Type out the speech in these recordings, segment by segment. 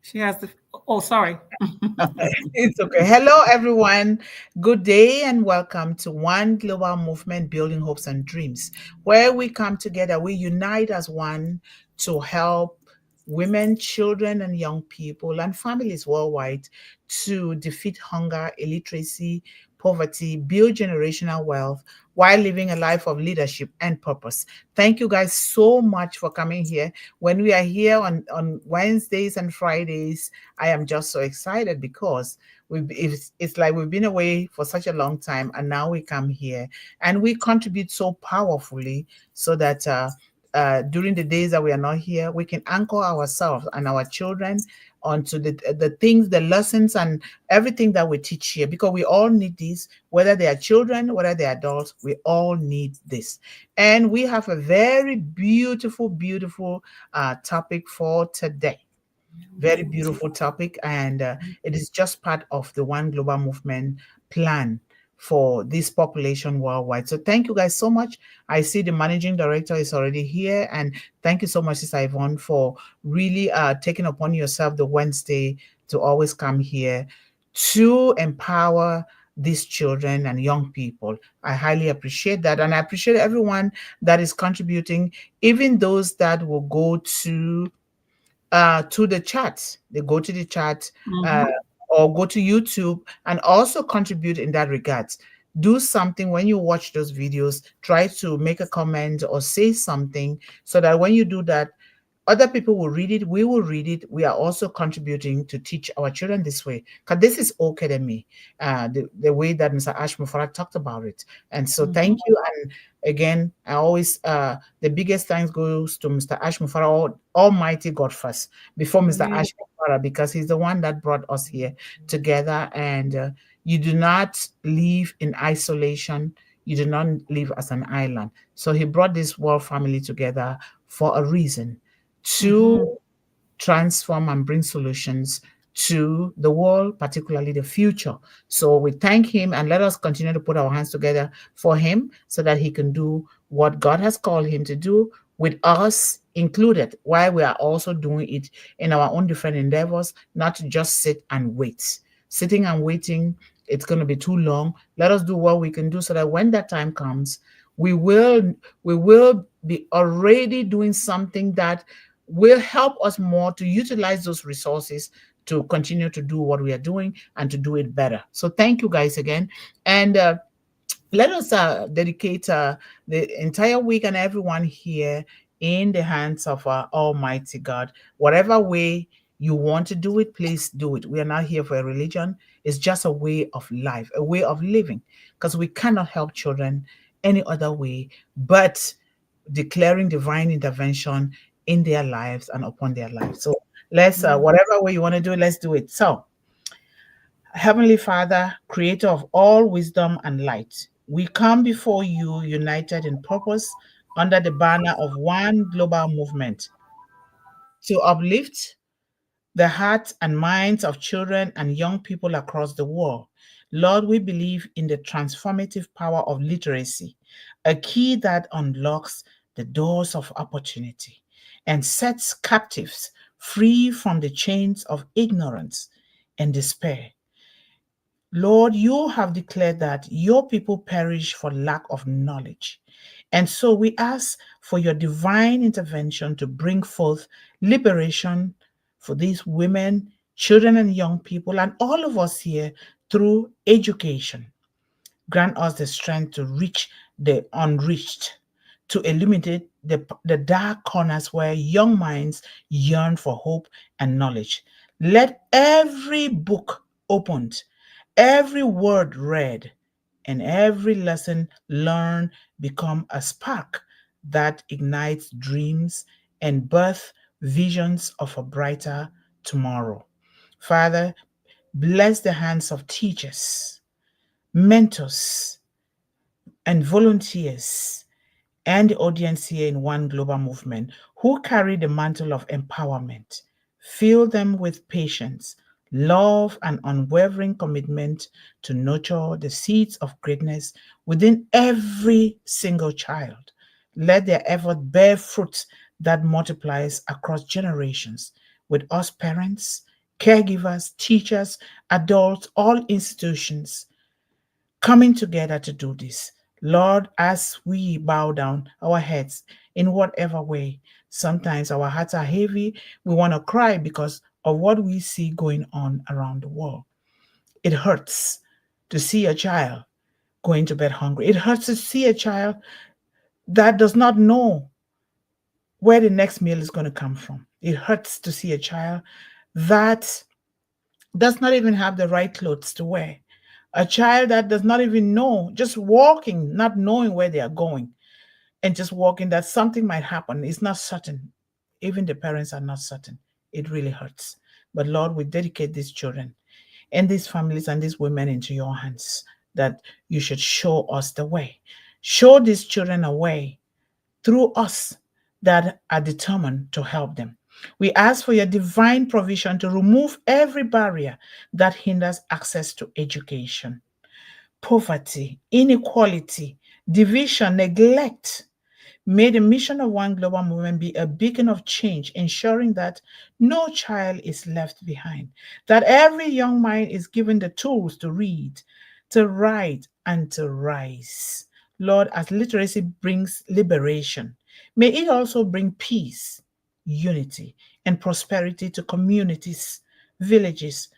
She has the. Oh, sorry. It's okay. Hello, everyone. Good day and welcome to One Global Movement Building Hopes and Dreams, where we come together, we unite as one to help women, children, and young people and families worldwide to defeat hunger, illiteracy, poverty, build generational wealth while living a life of leadership and purpose. Thank you guys so much for coming here. When we are here on Wednesdays and Fridays, I am just so excited because it's like we've been away for such a long time and now we come here and we contribute so powerfully so that during the days that we are not here, we can anchor ourselves and our children onto the things, the lessons, and everything that we teach here because we all need this, whether they are children, whether they are adults, we all need this. And we have a very beautiful, beautiful topic for today. Very beautiful topic, and it is just part of the One Global Movement plan for this population worldwide. So thank you guys so much. I see the managing director is already here, and thank you so much, Sister Yvonne, for really taking upon yourself the Wednesday to always come here to empower these children and young people. I highly appreciate that, and I appreciate everyone that is contributing, even those that will go to the chat. They go to the chat Mm-hmm. or go to YouTube and also contribute in that regard. Do something when you watch those videos. Try to make a comment or say something so that when you do that, other people will read it. We will read it. We are also contributing to teach our children this way because this is okay to me, the way that Mr. Ash Mufarag talked about it. And so Mm-hmm. thank you. And again, I always, the biggest thanks goes to Mr. Ash Mufarag, Almighty God first, before Mr. Amen. Ash Mufarag, because he's the one that brought us here together. And you do not live in isolation. You do not live as an island. So he brought this world family together for a reason to Mm-hmm. transform and bring solutions to the world, particularly the future. So we thank him and let us continue to put our hands together for him so that he can do what God has called him to do with us included, while we are also doing it in our own different endeavors, not to just sit and wait. Sitting and waiting, it's going to be too long. Let us do what we can do so that when that time comes, we will we will be already doing something that will help us more to utilize those resources to continue to do what we are doing and to do it better. So thank you guys again. And let us dedicate the entire week and everyone here in the hands of our Almighty God. Whatever way you want to do it, please do it. We are not here for a religion. It's just a way of life, a way of living, because we cannot help children any other way but declaring divine intervention in their lives and upon their lives. So let's, whatever way you want to do it, let's do it. So, Heavenly Father, creator of all wisdom and light, we come before you united in purpose under the banner of one global movement to uplift the hearts and minds of children and young people across the world. Lord, we believe in the transformative power of literacy, a key that unlocks the doors of opportunity and sets captives free from the chains of ignorance and despair. Lord, you have declared that your people perish for lack of knowledge. And so we ask for your divine intervention to bring forth liberation for these women, children, and young people, and all of us here through education. Grant us the strength to reach the unreached, to illuminate the dark corners where young minds yearn for hope and knowledge. Let every book opened, every word read, and every lesson learned become a spark that ignites dreams and birth visions of a brighter tomorrow. Father, bless the hands of teachers, mentors, and volunteers and the audience here in One Global Movement who carry the mantle of empowerment. Fill them with patience, love, and unwavering commitment to nurture the seeds of greatness within every single child. Let their effort bear fruit that multiplies across generations. With us parents, caregivers, teachers, adults, all institutions coming together to do this. Lord, as we bow down our heads in whatever way, sometimes our hearts are heavy. We want to cry because of what we see going on around the world. It hurts to see a child going to bed hungry. It hurts to see a child that does not know where the next meal is going to come from. It hurts to see a child that does not even have the right clothes to wear. A child that does not even know, just walking, not knowing where they are going, and just walking, that something might happen. It's not certain. Even the parents are not certain. It really hurts. But Lord, we dedicate these children and these families and these women into your hands, that you should show us the way. Show these children a way through us that are determined to help them. We ask for your divine provision to remove every barrier that hinders access to education, poverty, inequality, division, neglect. May the mission of One Global Movement be a beacon of change, ensuring that no child is left behind, that every young mind is given the tools to read, to write, and to rise. Lord, as literacy brings liberation, may it also bring peace, unity, and prosperity to communities, villages,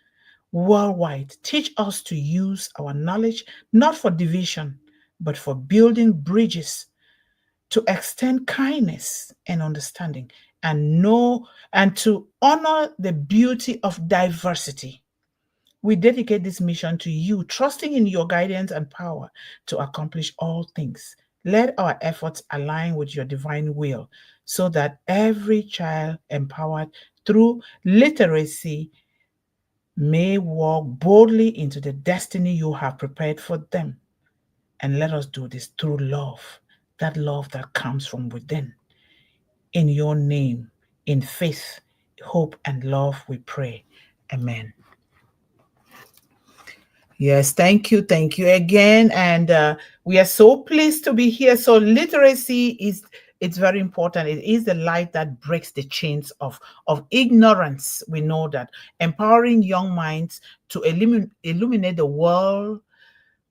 worldwide. Teach us to use our knowledge not for division, but for building bridges, to extend kindness and understanding, and know and to honor the beauty of diversity. We dedicate this mission to you, trusting in your guidance and power to accomplish all things. Let our efforts align with your divine will so that every child empowered through literacy may walk boldly into the destiny you have prepared for them. And let us do this through love, that love that comes from within. In your name, in faith, hope, and love, we pray. Amen. Yes, thank you again, and we are so pleased to be here. So literacy is, it's very important. It is the light that breaks the chains of ignorance. We know that empowering young minds to illuminate the world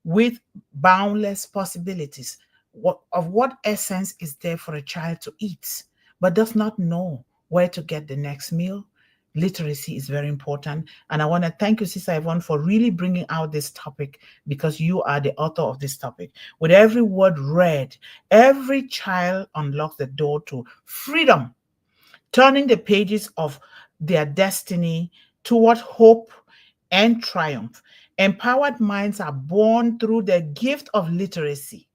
with boundless possibilities. What essence is there for a child to eat, but does not know where to get the next meal? Literacy is very important. And I want to thank you, Sister Yvonne, for really bringing out this topic, because you are the author of this topic. With every word read, every child unlocks the door to freedom, turning the pages of their destiny toward hope and triumph. Empowered minds are born through the gift of literacy.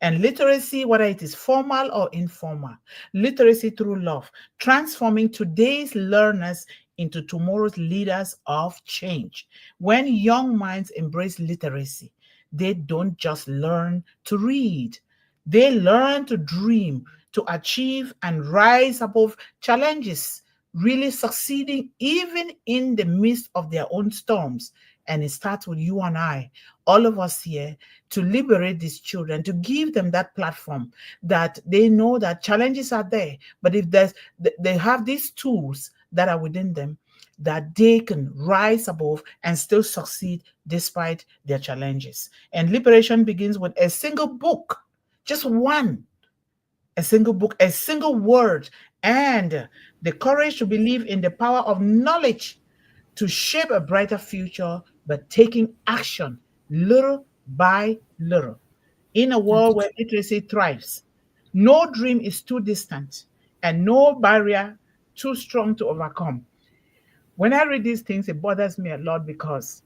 And literacy, whether it is formal or informal, literacy through love, transforming today's learners into tomorrow's leaders of change. When young minds embrace literacy, they don't just learn to read, they learn to dream, to achieve, and rise above challenges, really succeeding even in the midst of their own storms. And it starts with you and I, all of us here, to liberate these children, to give them that platform, that they know that challenges are there, but if they have these tools that are within them, that they can rise above and still succeed despite their challenges. And liberation begins with a single book, just one, a single book, a single word, and the courage to believe in the power of knowledge to shape a brighter future, but taking action little by little. In a world where literacy thrives, no dream is too distant and no barrier too strong to overcome. When I read these things, it bothers me a lot, because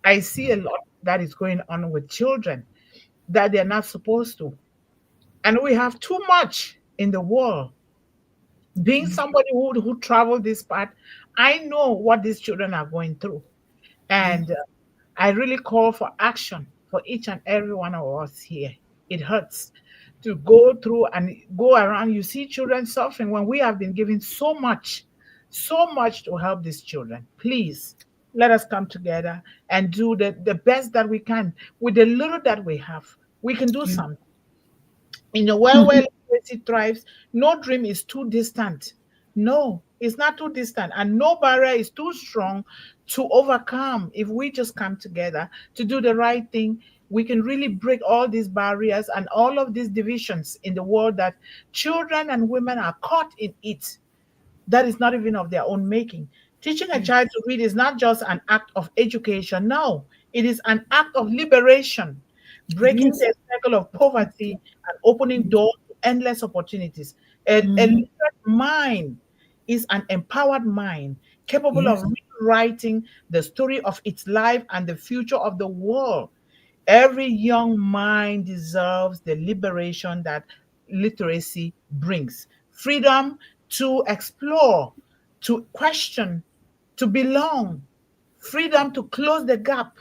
I see a lot that is going on with children that they're not supposed to. And we have too much in the world. Being somebody who traveled this part, I know what these children are going through. And I really call for action for each and every one of us here. It hurts to go through and go around. You see children suffering when we have been given so much to help these children. Please let us come together and do the best that we can with the little that we have. We can do something. In a world where literacy thrives, no dream is too distant. No, It's not too distant, and no barrier is too strong to overcome. If we just come together to do the right thing, we can really break all these barriers and all of these divisions in the world that children and women are caught in it, that is not even of their own making. Teaching a Yeah. child to read is not just an act of education. No, it is an act of liberation, It breaking is. the cycle of poverty and opening doors to endless opportunities. A Mm-hmm. literate mind is an empowered mind capable of Yes. rewriting the story of its life and the future of the world. Every young mind deserves the liberation that literacy brings: freedom to explore, to question, to belong, freedom to close the gap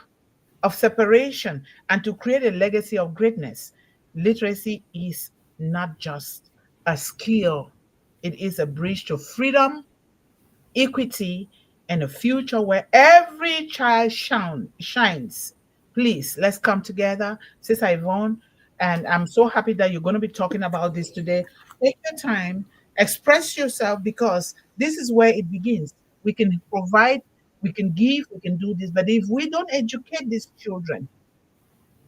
of separation, and to create a legacy of greatness. Literacy is not just a skill, it is a bridge to freedom, equity, and a future where every child shines. Please, let's come together, Sister Yvonne. And I'm so happy that you're going to be talking about this today. Take your time, express yourself, because this is where it begins. We can provide, we can give, we can do this. But if we don't educate these children,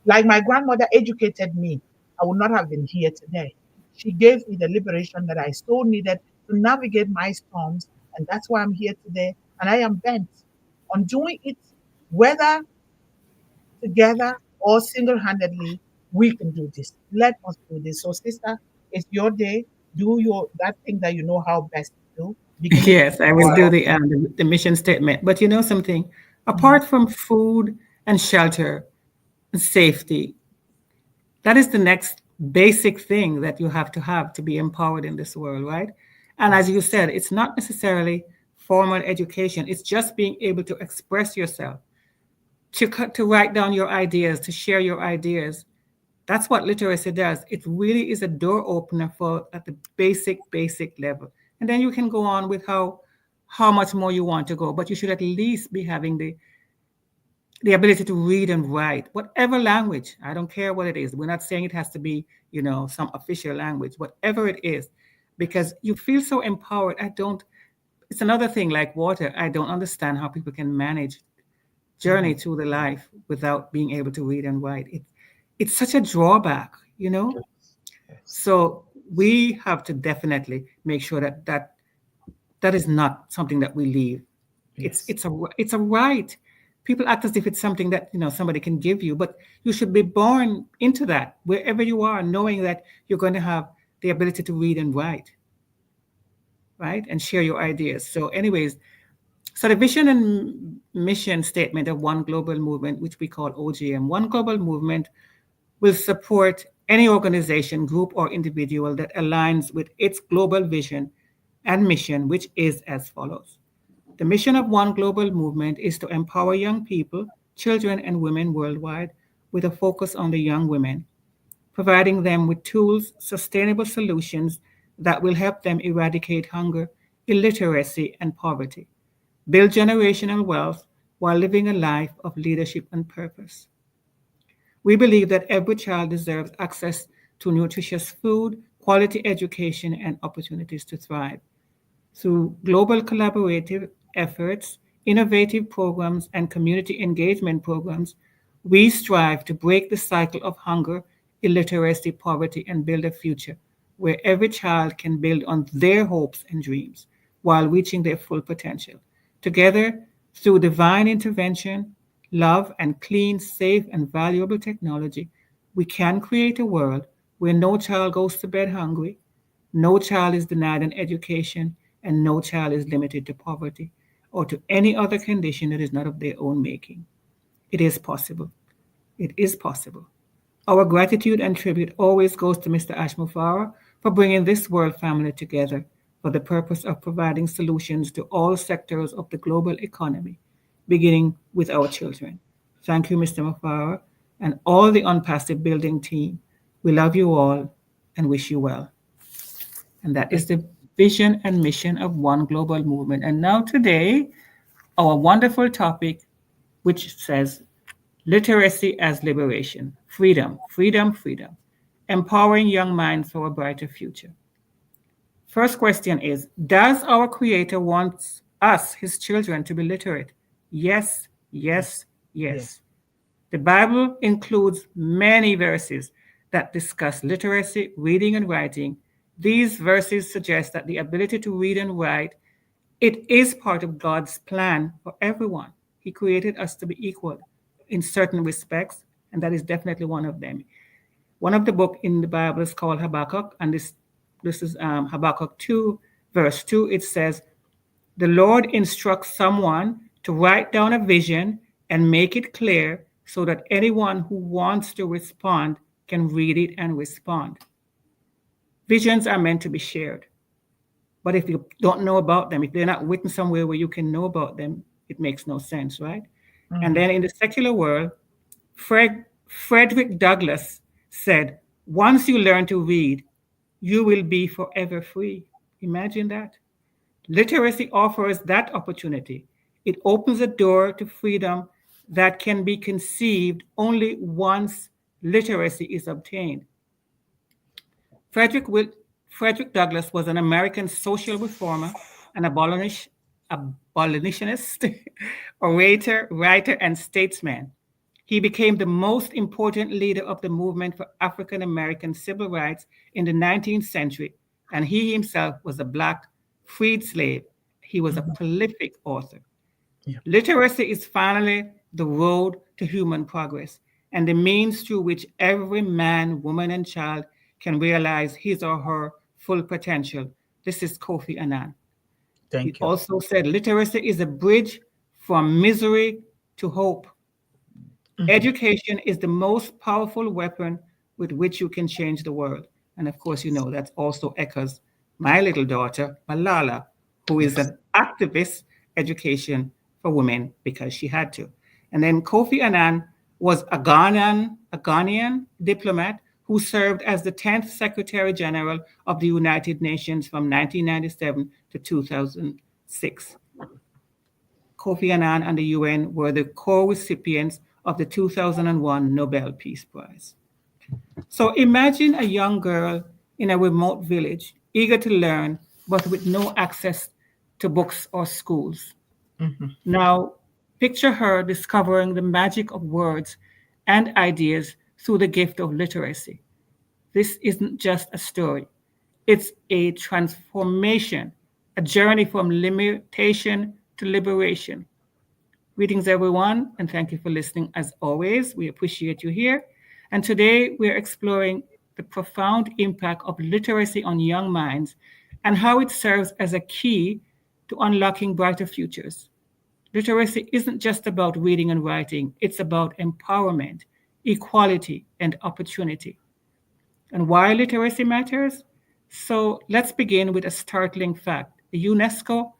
like my grandmother educated me, I would not have been here today. She gave me the liberation that I so needed to navigate my storms, and that's why I'm here today. And I am bent on doing it, whether together or single handedly. We can do this. Let us do this. So, sister, it's your day. Do your that thing that you know how best to do, beginning from Yes, I will do tomorrow. the mission statement. But you know something? Mhm. Apart from food and shelter and safety, that is the next basic thing that you have to be empowered in this world, right? And as Yes. you said, it's not necessarily formal education. It's just being able to express yourself, to write down your ideas, to share your ideas. That's what literacy does. It really is a door opener for at the basic level. And then you can go on with how much more you want to go, but you should at least be having the ability to read and write, whatever language. I don't care what it is. We're not saying it has to be, some official language, whatever it is, because you feel so empowered. I don't, it's another thing like water. I don't understand how people can manage journey Mhm. through the life without being able to read and write. It's such a drawback, you know? Yes. Yes. So we have to definitely make sure that is not something that we leave. It's Yes. it's a it's a right. People act as if it's something that somebody can give you, but you should be born into that wherever you are, knowing that you're going to have the ability to read and write, right, and share your ideas. So, anyways, so the vision and mission statement of One Global Movement, which we call OGM, One Global Movement will support any organization, group, or individual that aligns with its global vision and mission, which is as follows. The mission of One Global Movement is to empower young people, children, and women worldwide with a focus on the young women, providing them with tools, sustainable solutions that will help them eradicate hunger, illiteracy, and poverty, build generational wealth while living a life of leadership and purpose. We believe that every child deserves access to nutritious food, quality education, and opportunities to thrive. Through global collaborative efforts, innovative programs, and community engagement programs, we strive to break the cycle of hunger, illiteracy, poverty, and build a future where every child can build on their hopes and dreams while reaching their full potential. Together, through divine intervention, love, and clean, safe, and valuable technology, we can create a world where no child goes to bed hungry, no child is denied an education, and no child is limited to poverty or to any other condition that is not of their own making. It is possible. It is possible. Our gratitude and tribute always goes to Mr. Ashmufara for bringing this world family together for the purpose of providing solutions to all sectors of the global economy, beginning with our children. Thank you, Mr. Mufara, and all the Unpassive Building team. We love you all and wish you well. And that is Thank the vision and mission of One Global Movement. And now, today, our wonderful topic, which says literacy as liberation, freedom, freedom, freedom, empowering young minds for a brighter future. First question is, does our Creator want us, His children, to be literate? Yes, Yes. yes, Yes. yes. The Bible includes many verses that discuss literacy, reading, and writing. These verses suggest that the ability to read and write, it is part of God's plan for everyone. He created us to be equal in certain respects, and that is definitely one of them. One of the book in the Bible is called Habakkuk, and this is Habakkuk 2, verse 2. It says, "The Lord instructs someone to write down a vision and make it clear so that anyone who wants to respond can read it and respond." Visions are meant to be shared, but if you don't know about them, if they're not written somewhere where you can know about them, it makes no sense, right? And Mhm. then in the secular world, Frederick Douglass said, "Once you learn to read, you will be forever free." Imagine that. Literacy offers that opportunity. It opens a door to freedom that can be conceived only once literacy is obtained. Frederick, Wil- Frederick Douglass was an American social reformer, an abolitionist, orator, writer, and statesman. He became the most important leader of the movement for African American civil rights in the 19th century, and he himself was a Black freed slave. He was a Mhm. prolific author. Yeah. Literacy is finally the road to human progress and the means through which every man, woman, and child can realize his or her full potential. This is Kofi Annan. He Thank you. also said literacy is a bridge from misery to hope. Mhm. Education is the most powerful weapon with which you can change the world. And of course, you know, that also echoes my little daughter, Malala, who is Yes. an activist education for women because she had to. And then Kofi Annan was a Ghanaian diplomat who served as the 10th Secretary General of the United Nations from 1997 to 2006. Kofi Annan and the UN were the co-recipients of the 2001 Nobel Peace Prize. So imagine a young girl in a remote village, eager to learn, but with no access to books or schools. Mhm. Now, picture her discovering the magic of words and ideas through the gift of literacy. This isn't just a story, it's a transformation, a journey from limitation to liberation. Greetings, everyone, and thank you for listening as always. We appreciate you here. And today we're exploring the profound impact of literacy on young minds and how it serves as a key to unlocking brighter futures. Literacy isn't just about reading and writing, it's about empowerment, equality, and opportunity. And why literacy matters? So let's begin with a startling fact. The UNESCO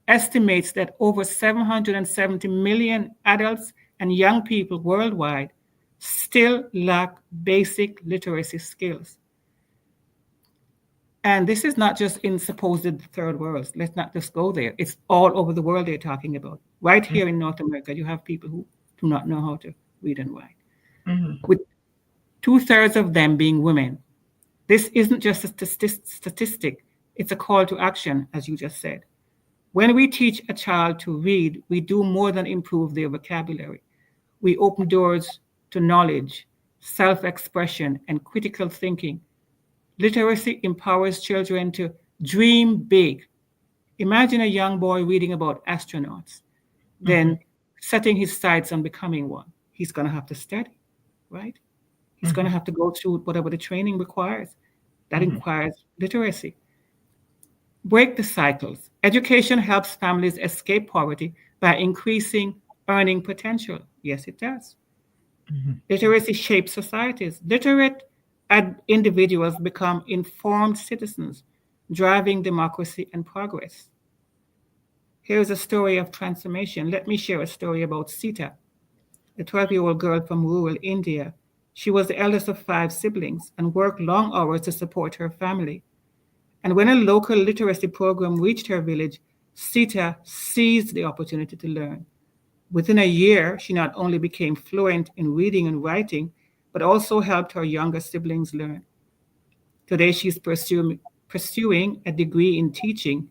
estimates that over 770 million adults and young people worldwide still lack basic literacy skills. And this is not just in supposed third worlds. Let's not just go there. It's all over the world they're talking about. Right Mhm. here in North America, you have people who do not know how to read and write, Mhm. with two-thirds of them being women. This isn't just a statistic, it's a call to action, as you just said. When we teach a child to read, we do more than improve their vocabulary. We open doors to knowledge, self expression, and critical thinking. Literacy empowers children to dream big. Imagine a young boy reading about astronauts, Mhm. then setting his sights on becoming one. He's going to have to study, right? He's going to Mhm. have to go through whatever the training requires. That Mhm. requires literacy. Break the cycles. Education helps families escape poverty by increasing earning potential. Yes, it does. Mhm. Literacy shapes societies. Literate individuals become informed citizens, driving democracy and progress. Here's a story of transformation. Let me share a story about Sita, a 12-year-old girl from rural India. She was the eldest of five siblings and worked long hours to support her family. And when a local literacy program reached her village, Sita seized the opportunity to learn. Within a year, she not only became fluent in reading and writing, but also helped her younger siblings learn. Today, she's pursuing pursuing a degree in teaching,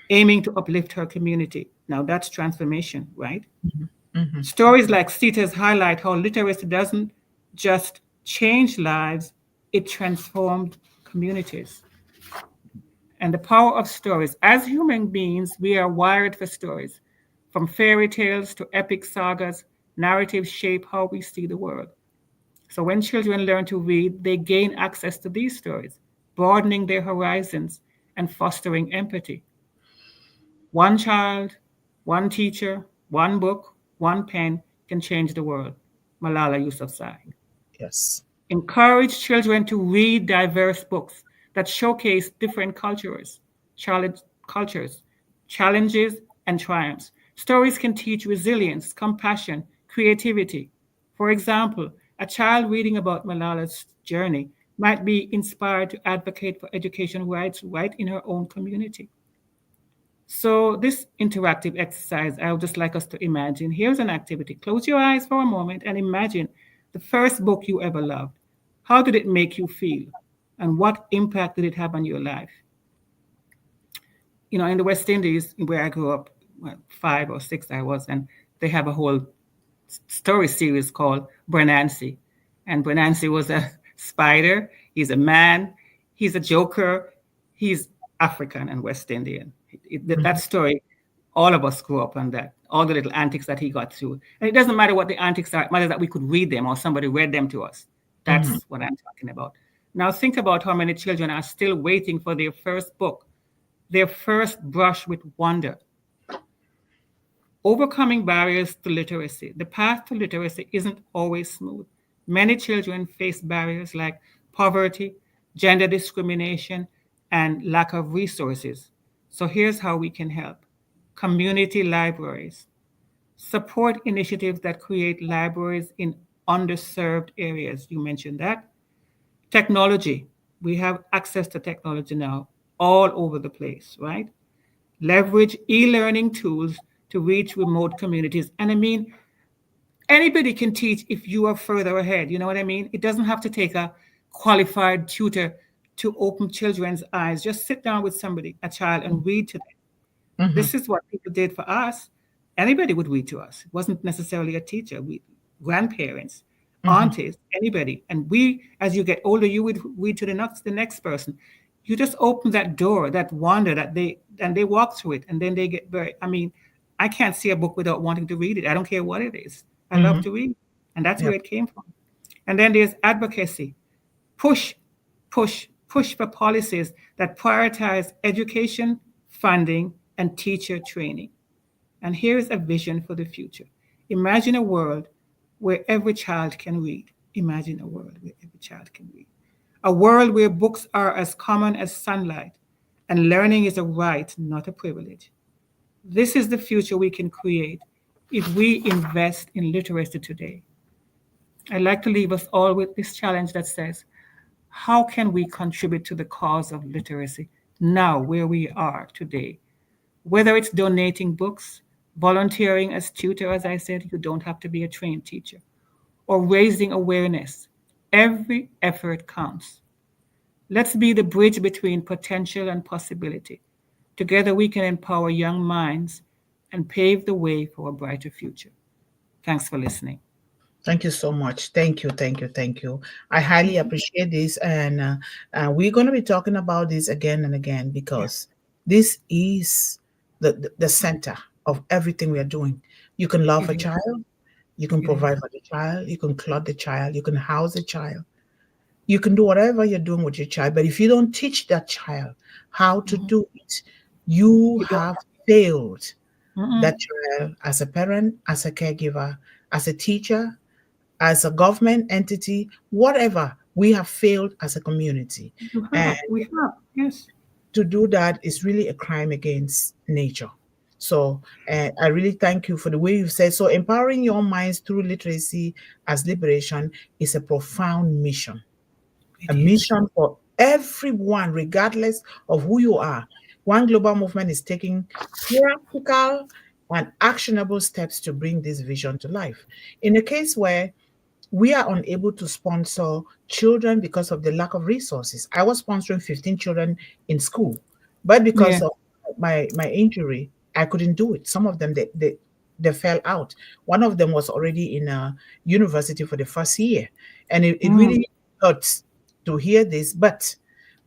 aiming to uplift her community. Now that's transformation, right? Mm-hmm. Stories like Sita's highlight how literacy doesn't just change lives, it transformed communities. And the power of stories. As human beings, we are wired for stories. From fairy tales to epic sagas, narratives shape how we see the world. So when children learn to read, they gain access to these stories, broadening their horizons and fostering empathy. One child, one teacher, one book, one pen can change the world. Malala Yousafzai. Yes. Encourage children to read diverse books that showcase different cultures, challenges, and triumphs. Stories can teach resilience, compassion, creativity. For example, a child reading about Malala's journey might be inspired to advocate for education rights right in her own community. So, this interactive exercise, I would just like us to imagine. Here's an activity. Close your eyes for a moment and imagine the first book you ever loved. How did it make you feel? And what impact did it have on your life? In the West Indies, where I grew up, well, 5 or 6 I was, and they have a whole story series called Brenancy. And Brenancy was a spider, he's a man, he's a joker, he's African and West Indian. That Mm-hmm. story, all of us grew up on that, all the little antics that he got through. And it doesn't matter what the antics are, it matters that we could read them or somebody read them to us. Mm-hmm. That's what I'm talking about. Now, think about how many children are still waiting for their first book, their first brush with wonder. Overcoming barriers to literacy. The path to literacy isn't always smooth. Many children face barriers like poverty, gender discrimination, and lack of resources. So here's how we can help. Community libraries. Support initiatives that create libraries in underserved areas. You mentioned that. Technology. We have access to technology now all over the place, right? Leverage e-learning tools to reach remote communities. And I mean, anybody can teach if you are further ahead. You know what I mean? It doesn't have to take a qualified tutor to open children's eyes. Just sit down with somebody, a child, and read to them. Mm-hmm. This is what people did for us. Anybody would read to us. It wasn't necessarily a teacher. We, grandparents, Mm-hmm. aunties, anybody. And we, as you get older, you would read to the next person. You just open that door, that wonder that they walk through it, and then they get very. I mean, I can't see a book without wanting to read it. I don't care what it is. I love Mm-hmm. to read, and that's where Yep. it came from. And then there's advocacy. Push, push for policies that prioritize education, funding, and teacher training. And here's a vision for the future. Imagine a world where every child can read. Imagine a world where every child can read. A world where books are as common as sunlight and learning is a right, not a privilege. This is the future we can create if we invest in literacy today. I'd like to leave us all with this challenge that says, how can we contribute to the cause of literacy now, where we are today? Whether it's donating books, volunteering as tutor, as I said, you don't have to be a trained teacher, or raising awareness, every effort counts. Let's be the bridge between potential and possibility. Together, we can empower young minds and pave the way for a brighter future. Thanks for listening. Thank you so much. Thank you, thank you, thank you. I highly appreciate this, and we're going to be talking about this again and again Yeah. because this is the center of everything we are doing. You can love It a is. child, you can It is. provide for the child, you can clothe the child, you can house the child, you can do whatever you're doing with your child. But if you don't teach that child how to Mhm. do it, you You don't have have. failed Mm-mm. that child as a parent, as a caregiver, as a teacher, as a government entity, whatever, we have failed as a community. You And have. We have. Yes. to do that is really a crime against nature. So I really thank you for the way you've said. So empowering your minds through literacy as liberation is a profound mission, a It is. mission for everyone, regardless of who you are. One Global Movement is taking practical and actionable steps to bring this vision to life. In a case where we are unable to sponsor children because of the lack of resources. I was sponsoring 15 children in school, but because Yeah. of my injury, I couldn't do it. Some of them they fell out. One of them was already in a university for the first year, and it Mm. really hurts to hear this. But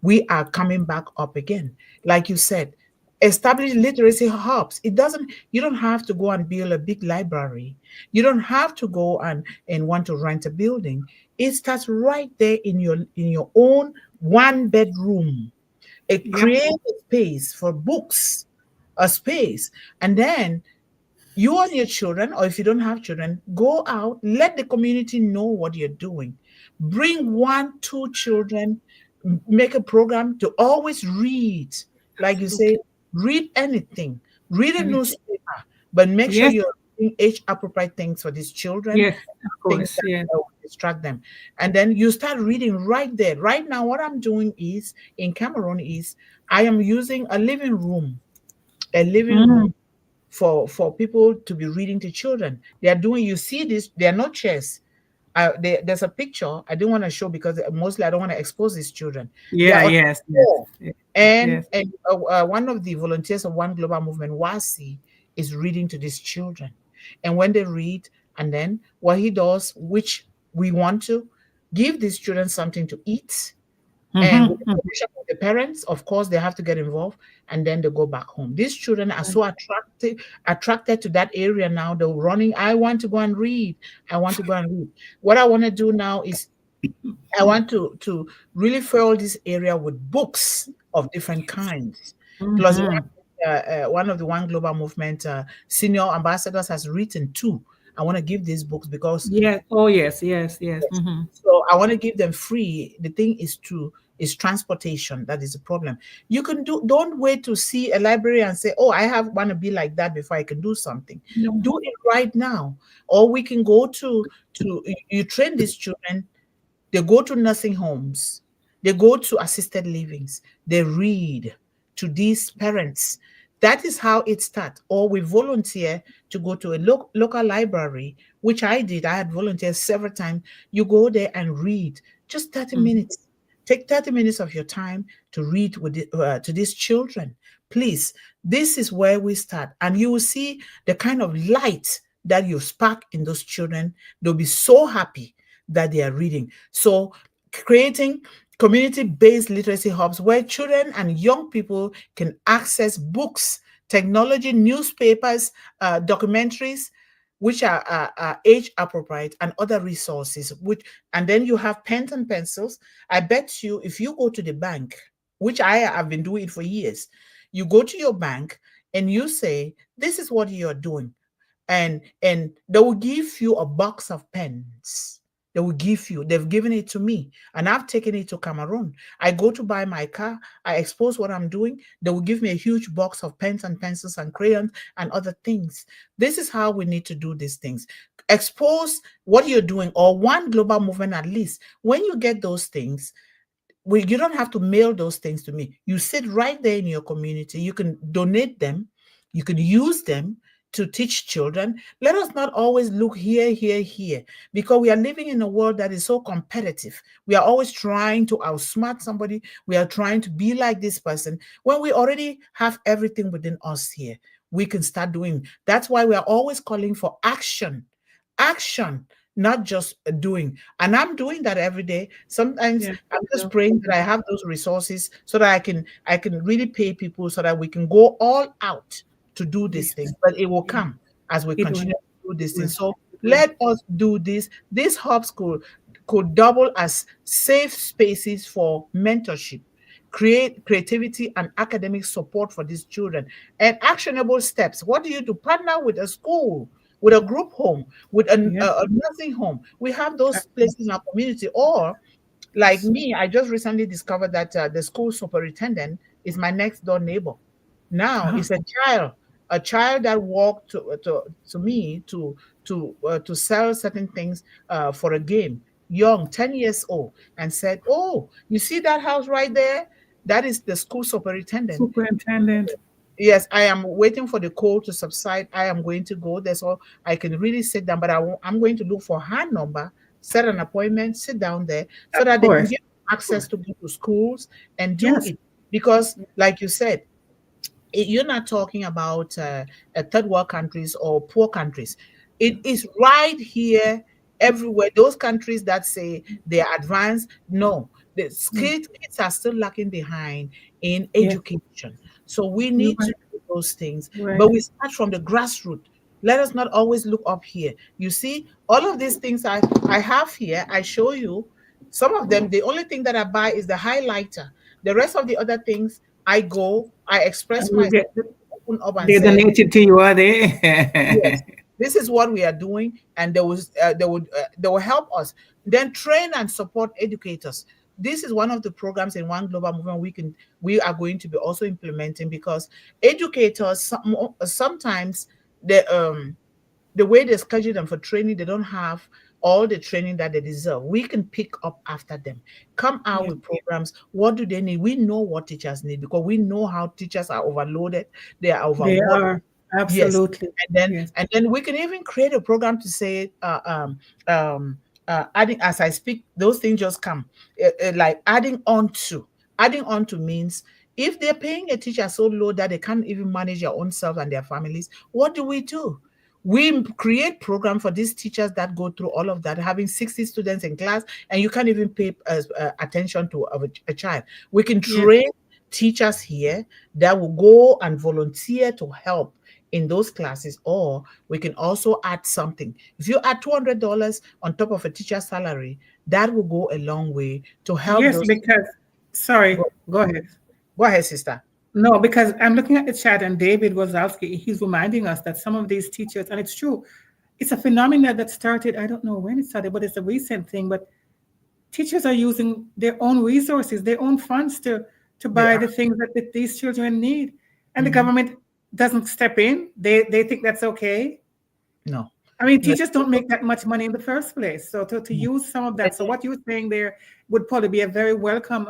we are coming back up again, like you said. Establish literacy hubs. It doesn't. You don't have to go and build a big library. You don't have to go and want to rent a building. It starts right there in your own one bedroom. It Yep. creates a space for books, a space, and then you and your children, or if you don't have children, go out, let the community know what you're doing. Bring one, two children, make a program to always read. Like you say, Absolutely. read anything, read a Anything. newspaper, but make sure Yes. you're doing age appropriate things for these children, Yes. Of things course. that Yes. will distract them. And then you start reading right there. Right now, what I'm doing is in Cameroon is I am using a living room Mm. for people to be reading to children. They are doing, you see this, they are not chairs. There's a picture I didn't want to show because mostly I don't want to expose these children. They Yeah. are on Yes. the Yes. floor. Yes. And, Yes. one of the volunteers of One Global Movement, Wasi, is reading to these children. And when they read, and then what he does, which we want to give these children something to eat, and with the Mm-hmm. permission of the parents, of course, they have to get involved, and then they go back home. These children are so attracted to that area now. They're running. I want to go and read. I want to go and read. What I want to do now is I want to really fill this area with books of different kinds. Plus, Mm-hmm. one of the One Global Movement senior ambassadors has written two. I want to give these books because Yes. Oh, yes. Yes. Yes. Mm-hmm. so I want to give them free. The thing is transportation. That is a problem. You can don't wait to see a library and say, oh, I have want to be like that before I can do something. No. Do it right now. Or we can go to you train these children, they go to nursing homes, they go to assisted livings, they read to these parents. That is how it starts. Or we volunteer to go to a local library, which I did. I had volunteered several times. You go there and read just 30 Mm-hmm. minutes. Take 30 minutes of your time to read to these children. Please, this is where we start. And you will see the kind of light that you spark in those children. They'll be so happy that they are reading. So creating community-based literacy hubs where children and young people can access books, technology, newspapers, documentaries, which are age appropriate, and other resources. And then you have pens and pencils. I bet you, if you go to the bank, which I have been doing for years, you go to your bank and you say, "This is what you are doing," and they will give you a box of pens. They will give you, they've given it to me, and I've taken it to Cameroon. I go to buy my car, I expose what I'm doing, they will give me a huge box of pens and pencils and crayons and other things. This is how we need to do these things. Expose what you're doing, or One Global Movement at least. When you get those things, you don't have to mail those things to me. You sit right there in your community. You can donate them. You can use them to teach children. Let us not always look here, here, here, because we are living in a world that is so competitive. We are always trying to outsmart somebody. We are trying to be like this person when we already have everything within us here. We can start doing. That's why we are always calling for action. Action, not just doing. And I'm doing that every day. Sometimes Yeah. I'm Thank just you. praying that I have those resources so that I can really pay people so that we can go all out to do Yes. these things. But it will Yeah. come as we It will. continue to do these Will. things. So It will. let us do this. These hubs could double as safe spaces for mentorship, creativity, and academic support for these children. And actionable steps. What do you do? Partner with a school, with a group home, with Yeah. a nursing home. We have those Absolutely. places in our community. Or like me, I just recently discovered that the school superintendent is my next door neighbor. Now Uh-huh. it's a child that walked to me to sell certain things for a game, young, 10 years old, and said, "Oh, you see that house right there? That is the school superintendent." Superintendent. Yes, I am waiting for the cold to subside. I am going to go there so I can really sit down, but I'm going to look for her number set an appointment, sit down there so Of that they can course. get access to go to schools and do Yes. it. Because, like you said, you're not talking about third world countries or poor countries. It is right here everywhere. Those countries that say they are advanced, no, the Mm. kids are still lacking behind in Yes. education. So we You're need to right. do those things, Right. but we start from the grassroots. Let us not always look up here. You see, all of these things I have here, I show you some of them. The only thing that I buy is the highlighter. The rest of the other things, I express And you myself, get open up and they say, donated to you, are they? yes, this is what we are doing, and they will help us. Then train and support educators. This is one of the programs in One Global Movement we are going to be also implementing, because educators sometimes the way they schedule them for training, they don't have all the training that they deserve. We can pick up after them, come out Yeah. with programs. What do they need? We know what teachers need, because we know how teachers are overloaded, they are They overworked. are Yes, absolutely. Yes. and then we can even create a program to say, adding, as I speak, those things just come, like adding on to means, if they're paying a teacher so low that they can't even manage their own self and their families, what do? We create program for these teachers that go through all of that, having 60 students in class, and you can't even pay attention to a child. We can Yes. train teachers here that will go and volunteer to help in those classes, or we can also add something. If you add $200 on top of a teacher's salary, that will go a long way to help Yes, those. because sorry, Go, go ahead. go ahead, sister. No, because I'm looking at the chat and David Wazowski, he's reminding us that some of these teachers, and it's true, it's a phenomenon that started, I don't know when it started, but it's a recent thing. But teachers are using their own resources, their own funds to They buy are. the things that these children need. And the Mhm. government doesn't step in. They think that's okay. No, I mean, no. teachers don't make that much money in the first place. So to No. use some of that. So what you're saying there would probably be a very welcome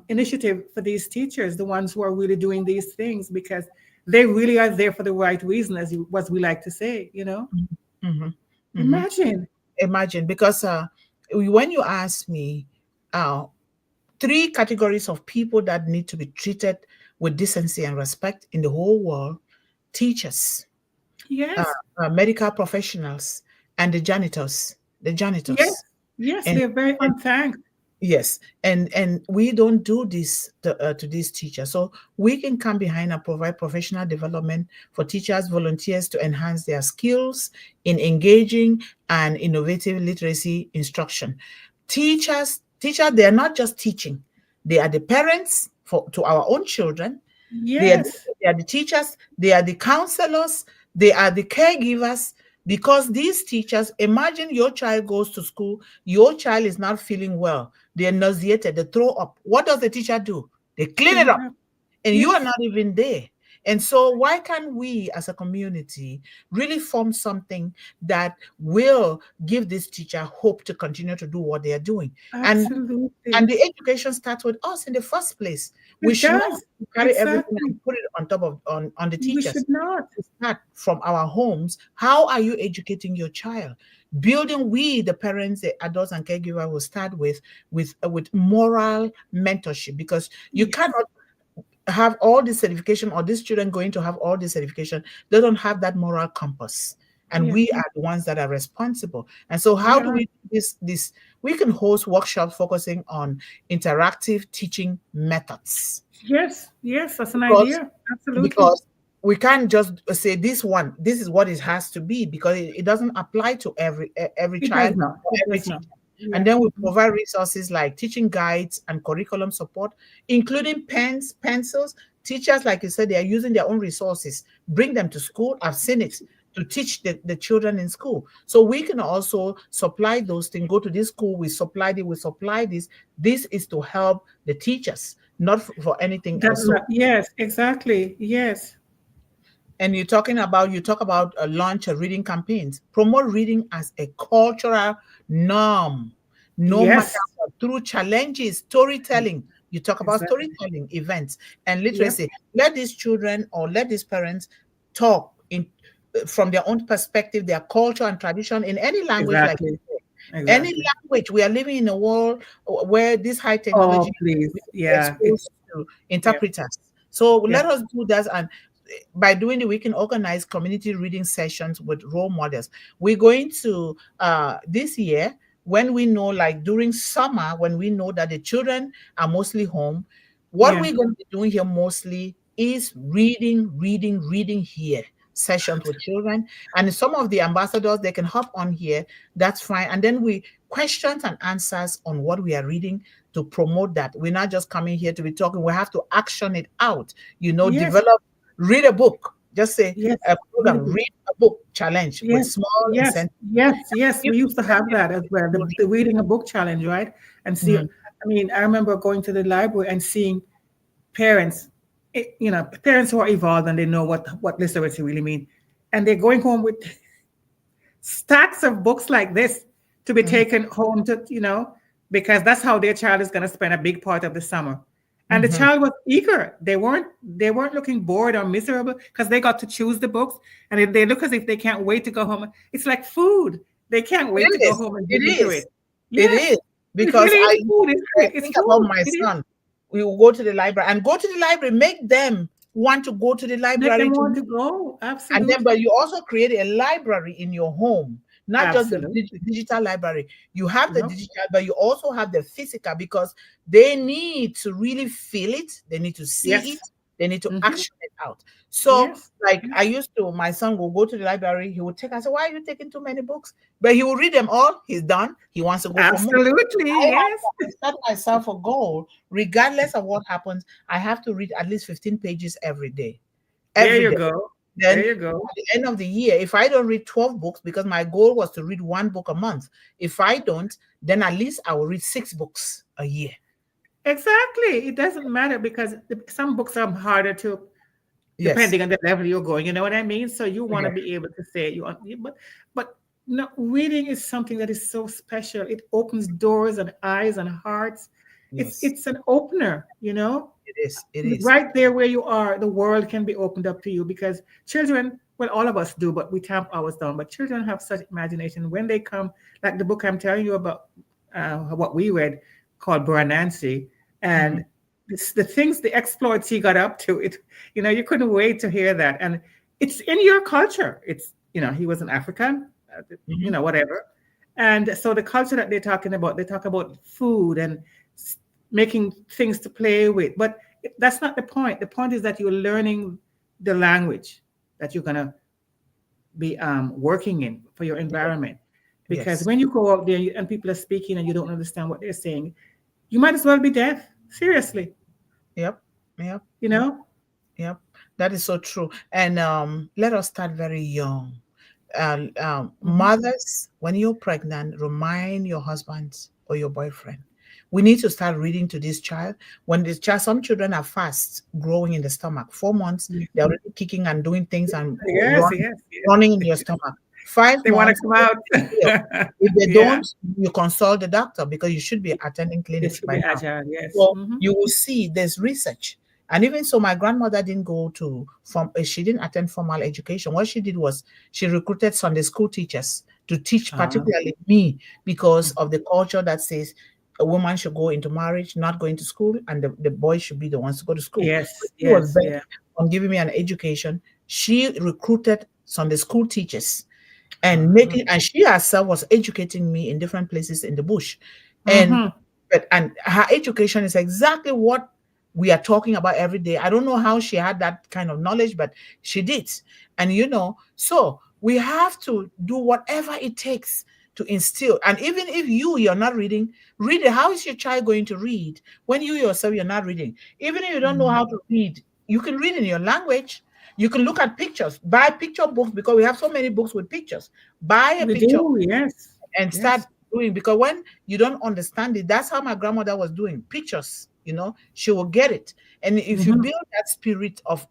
initiative for these teachers, the ones who are really doing these things, because they really are there for the right reason, as we like to say, you know? Mhm. Mhm. Imagine. Imagine, because when you ask me, uh, three categories of people that need to be treated with decency and respect in the whole world: teachers, uh, Yes. medical professionals, and the janitors. The Yes. janitors. Yes. And, They're very and unthanked. yes, and we don't do this to these teachers. So we can come behind and provide professional development for teachers, volunteers, to enhance their skills in engaging and innovative literacy instruction. Teachers, they are not just teaching; they are the parents to our own children. They are, Yes. they are the teachers, they are the counselors, they are the caregivers. Because these teachers, imagine your child goes to school, your child is not feeling well, they're nauseated, they throw up. What does the teacher do? They clean Clean it it up, up. and you are Yes. not even there. And so, why can't we as a community really form something that will give this teacher hope to continue to do what they are doing? And Absolutely. and the education starts with us in the first place. We It should not does. carry everything Exactly. and put it on top of on the We teachers. should not. We start from our homes. How are you educating your child? Building, we the parents, the adults, and caregiver will start with moral mentorship, because you Yes. cannot have all this certification, or these children going to have all this certification, they don't have that moral compass, and Yeah. we are the ones that are responsible. And so We how do are. we do this? We can host workshops focusing on interactive teaching methods, Yes. Yes. That's an because idea. Absolutely. because we can't just say this is what it has to be, because it doesn't apply to every It does child not. or It every does not. teacher. And Yeah. then we Mhm. provide resources like teaching guides and curriculum support, including pens, pencils. Teachers, like you said, they are using their own resources. Bring them to school. I've seen it, to teach the children in school. So we can also supply those things. Go to this school, we supply this. This is to help the teachers, not for anything That's else. So, not. Yes. Exactly. Yes. and you talk about launch reading campaigns, promote reading as a cultural norm, no matter Yes. what, through challenges, storytelling. You talk about Exactly. storytelling events and Yep. literacy. Let these children, or let these parents talk in from their own perspective, their culture and tradition, in any language, like you Exactly. say. Any Exactly. language, we are living in a world where this high technology Oh, please. is Yeah. It's exposed to yeah. interpreters. So Yeah. let us do that. And by doing it, we can organize community reading sessions with role models. We're going to, this year, when we know, like during summer, when we know that the children are mostly home, what Yeah. we're going to be doing here mostly is reading here, sessions with children. And some of the ambassadors, they can hop on here. That's fine. And then we questions and answers on what we are reading to promote that. We're not just coming here to be talking. We have to action it out, Yes. develop, read a book. Just say Yes. a Read a program, book. read a book challenge with Yes. small Yes. incentives. Yes. Yes. Give We used to have incentives that as well. to The reading a book challenge, right? And see, read. I mean, I remember going to the library and seeing parents, parents who are evolved and they know what literacy really mean, and they're going home with stacks of books like this to be Mhm, taken home to, because that's how their child is going to spend a big part of the summer. And the mhm. child was eager. They weren't looking bored or miserable because they got to choose the books, and they look as if they can't wait to go home. It's like food. They can't wait to It go is. home and It dig into is. it. It Yes, is. it Because really is food, isn't I it? It's think about food. my It is. son. We will go to the library and go to the library, make them want to go to the Make library them to want read. to go. And then, but Absolutely. you also create a library in your home, not just the Absolutely. digital library. You have the No. digital, but you also have the physical because they need to really feel it. They need to see it. Yes. They need to Hmm. action it out. So, Yes. like I Yes. used to, my son will go to the library. He would take. I said, "Why are you taking too many books?" But he will read them all. He's done. He wants to go for more. Absolutely. Yes. I set myself a goal, regardless of what happens. I have to read at least 15 pages every day. There Every you day. go. Then There you go. at the end of the year, if I don't read 12 books, because my goal was to read one book a month, if I don't, then at least I will read 6 books a year. Exactly. It doesn't matter because some books are harder to, Yes. depending on the level you're going. You know what I mean? So you want to Yeah. be able to say you want, but no, reading is something that is so special. It opens doors and eyes and hearts. It's Yes. it's an opener. You know, It is. It is. right there where you are, the world can be opened up to you because children, well, all of us do, but we tamp ours down. But children have such imagination when they come, like the book I'm telling you about, what we read called Nancy, and Mhm. the things, the exploits he got up to, you couldn't wait to hear that. And it's in your culture. He was an African, Mhm. whatever. And so the culture that they're talking about, they talk about food and making things to play with. But that's not the point. The point is that you're learning the language that you're gonna be working in for your Yes. environment. Because Yes. when you go out there and people are speaking and you don't understand what they're saying, you might as well be deaf. Seriously, Yep. Yep. you Yep. know. Yep. That is so true. And let us start very young. Mhm. Mothers, when you're pregnant, remind your husband or your boyfriend. We need to start reading to this child. When this child, some children are fast growing in the stomach. 4 months, Yeah. they're already kicking and doing things and Yes, yes, running in yes. your stomach. Five They want to months, come out. if they Yeah, don't, you consult the doctor because you should be attending they clinics should by be now. agile. Yes. So Hmm. you will see there's research. And even so, my grandmother didn't go to she didn't attend formal education. What she did was she recruited Sunday school teachers to teach, Uh, particularly me, because of the culture that says a woman should go into marriage, not going to school, and the boy should be the ones to go to school. So yes, she was yes, bent yeah. on giving me an education. She recruited Sunday school teachers and Uh-huh. making, and she herself was educating me in different places in the bush. And Hmm. and her education is exactly what we are talking about every day. I don't know how she had that kind of knowledge, but she did. And so we have to do whatever it takes to instill. And even if you're not reading, read it. How is your child going to read when you yourself you're not reading? Even if you don't know how to read, you can read in your language. You can look at pictures, buy picture books because we have so many books with pictures. Buy a We picture do. Yes, and start yes. doing, because when you don't understand it, that's how my grandmother was doing pictures. She will get it. And if you Hmm. build that spirit of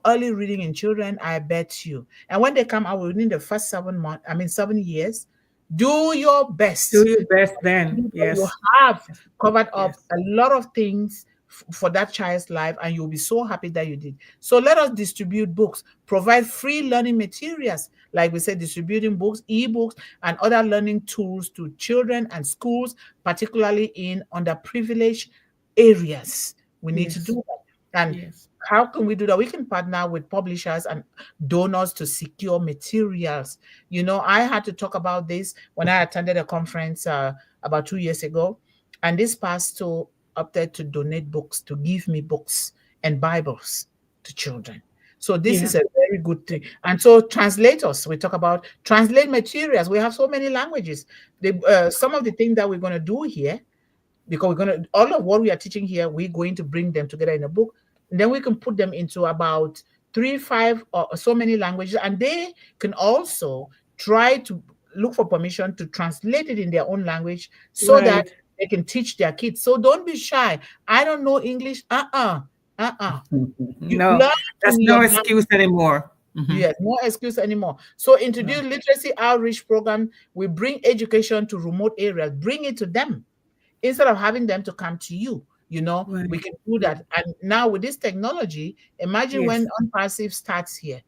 early reading in children, I bet you, and when they come out within the first 7 months, I mean 7 years, do your Do best. your best then. You Yes, have covered yes. up a lot of things for that child's life, and you'll be so happy that you did. So let us distribute books, provide free learning materials, like we said, distributing books, ebooks, and other learning tools to children and schools, particularly in underprivileged areas. We need to Yes. do that. And Yes. how can we do that? We can partner with publishers and donors to secure materials. You know, I had to talk about this when I attended a conference about 2 years ago, and this pastor opted to donate books, to give me books and Bibles to children. So this Yeah. is a very good thing. And so translators, we talk about translate materials. We have so many languages. Some of the things that we're going to do here, because we're going to, all of what we are teaching here, we're going to bring them together in a book, and then we can put them into about 3, 5 or so many languages, and they can also try to look for permission to translate it in their own language so that Right. they can teach their kids. So don't be shy. I don't know English. You No, learn that's in your no language. excuse anymore. Yes, no excuse anymore. So No. introduce literacy outreach program. We bring education to remote areas, bring it to them instead of having them to come to you. You know, we Right. can do that. And now with this technology, imagine when Yes. Unpassive starts here.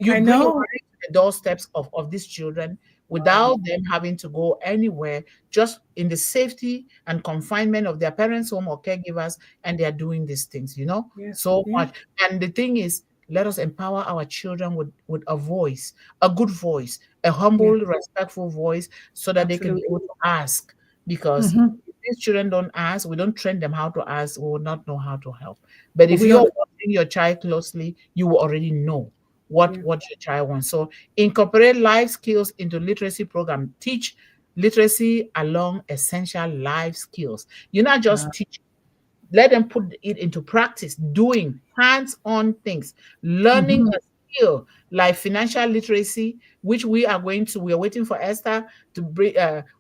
You I bring it know. right to the doorsteps of these children Wow. without them having to go anywhere, just in the safety and confinement of their parents' home or caregivers, and they are doing these things, you know, Yes. so Yeah. much. And the thing is, let us empower our children with a voice, a good voice, a Yeah. humble, respectful voice, so that they can be able Absolutely. to ask. Because Hmm. if these children don't ask, we don't train them how to ask, we will not know how to help. But if We you're ought. watching your child closely, you will already know Yeah. what your child wants. So incorporate life skills into literacy program. Teach literacy along essential life skills. You're not Uh, just teaching. Let them put it into practice, doing hands-on things, learning mhm. a skill like financial literacy, which we are waiting for Esther to bring,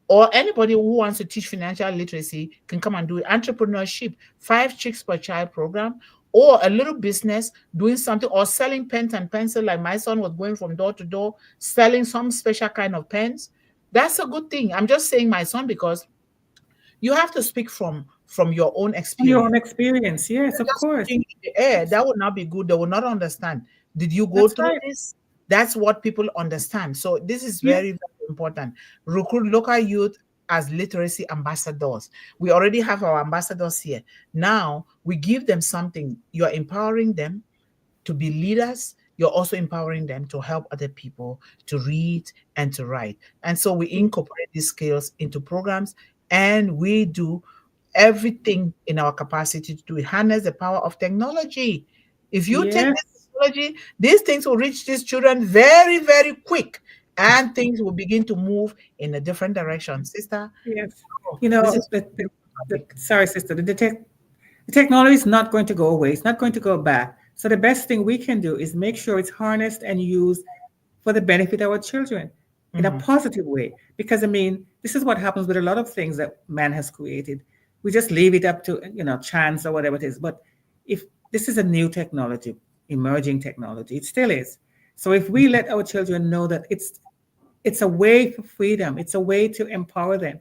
or anybody who wants to teach financial literacy can come and do it. Entrepreneurship, 5 chicks per child program, or a little business doing something, or selling pens and pencil, like my son was going from door to door selling some special kind of pens. That's a good thing. I'm just saying my son because you have to speak from your own From your own experience. experience. Yes, of Just course. speaking in the air, Yes. that would not be good. They will not understand. Did you go That's through right. this? That's what people understand. So this is Yeah. very, very important. Recruit local youth as literacy ambassadors. We already have our ambassadors here. Now we give them something. You're empowering them to be leaders. You're also empowering them to help other people to read and to write. And so we Yeah. incorporate these skills into programs, and we do everything in our capacity to do it. Harness the power of technology. If you take this Yes. technology, these things will reach these children very, very quick, and things will begin to move in a different direction. Sister, Yes. oh, You this know, is a topic. sorry, sister, the technology is not going to go away. It's not going to go back. So the best thing we can do is make sure it's harnessed and used for the benefit of our children in a Mhm. positive way. Because I mean, this is what happens with a lot of things that man has created. We just leave it up to chance or whatever it is. But if this is a new technology, emerging technology, it still is. So if we let our children know that it's a way for freedom, it's a way to empower them,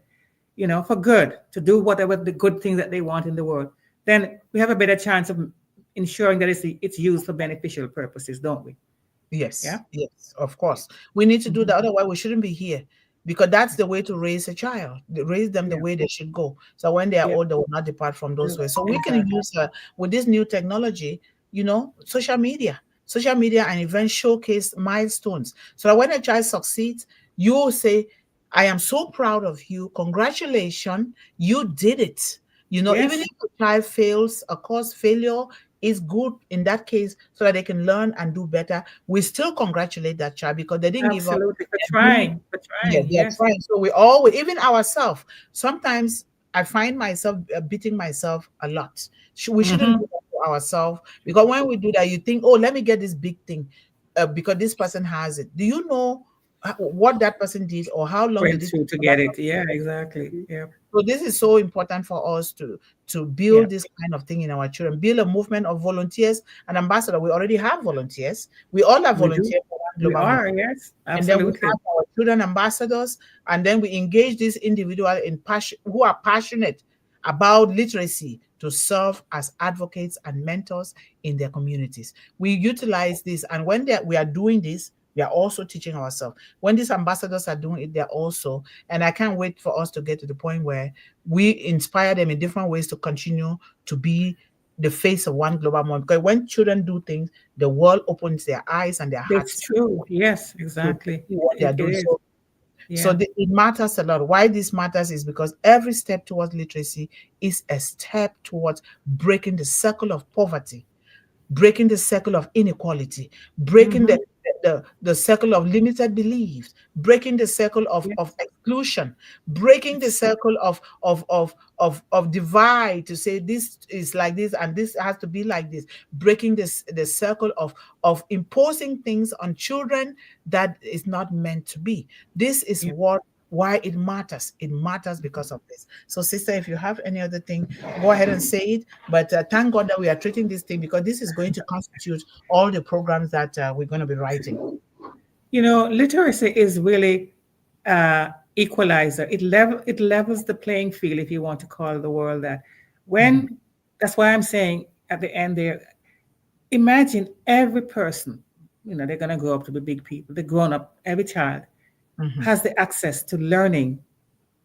for good, to do whatever the good thing that they want in the world, then we have a better chance of ensuring that it's used for beneficial purposes, don't we? Yeah. Yes, yes, of course. We need to do Mhm. that. Otherwise, we shouldn't be here because that's the way to raise a child, raise them the Yeah. way they should go. So when they are Yeah. old, they will not depart from those ways. So we can Exactly. use with this new technology, social media and events showcase milestones. So that when a child succeeds, you will say, I am so proud of you. Congratulations, you did it. Even if Yes. a child fails, of course, failure is good in that case so that they can learn and do better. We still congratulate that child because they didn't give up. Absolutely. For They're doing, trying. For yeah, trying. they're Yes. trying. So we always, even ourselves, sometimes I find myself beating myself a lot. We shouldn't Mm-hmm. do that to ourselves because when we do that, you think, oh, let me get this big thing because this person has it. Do you know what that person did or how long did Went it take through to for that get it. person Yeah, to exactly. do it? Yeah. So this is so important for us to Yeah. build this kind of thing in our children, build a movement of volunteers and ambassadors. We already have volunteers. We all have We do. volunteers for One We Global Movement. are. Yes. And then we Absolutely. have our children ambassadors, and then we engage these individuals who are passionate about literacy, to serve as advocates and mentors in their communities. We utilize this, and when we are doing this, we are also teaching ourselves. When these ambassadors are doing it, they're also, and I can't wait for us to get to the point where we inspire them in different ways to continue to be the face of one global moment. Because when children do things, the world opens their eyes and their It's hearts true. Yes, to exactly. see what they are It doing. is. Yeah. It matters a lot. Why this matters is because every step towards literacy is a step towards breaking the circle of poverty, breaking the circle of inequality, breaking Mm-hmm. the circle of limited beliefs, breaking the circle of Yes. exclusion, breaking the It's circle of divide to say this is like this and this has to be like this, breaking the circle of imposing things on children that is not meant to be. This is yeah. why it matters. It matters because of this. So, sister, if you have any other thing, go ahead and say it. But thank God that we are treating this thing because this is going to constitute all the programs that we're going to be writing. Literacy is really equalizer. It levels the playing field, if you want to call the world that. Mhm, When That's why I'm saying at the end there, imagine every person, they're gonna grow up to be big people. The grown up, every child mhm, has the access to learning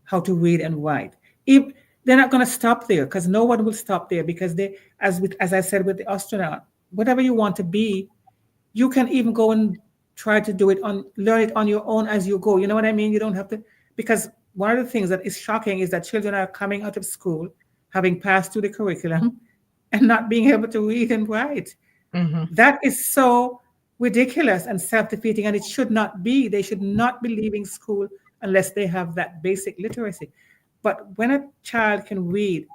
how to read and write. If they're not going to stop there, because no one will stop there, because as I said with the astronaut, whatever you want to be, you can even go and try to learn it on your own as you go. You know what I mean? You don't have to, because one of the things that is shocking is that children are coming out of school having passed through the curriculum and not being able to read and write. mhm. That is so ridiculous and self-defeating, and it should not be. They should not be leaving school unless they have that basic literacy. But when a child can read,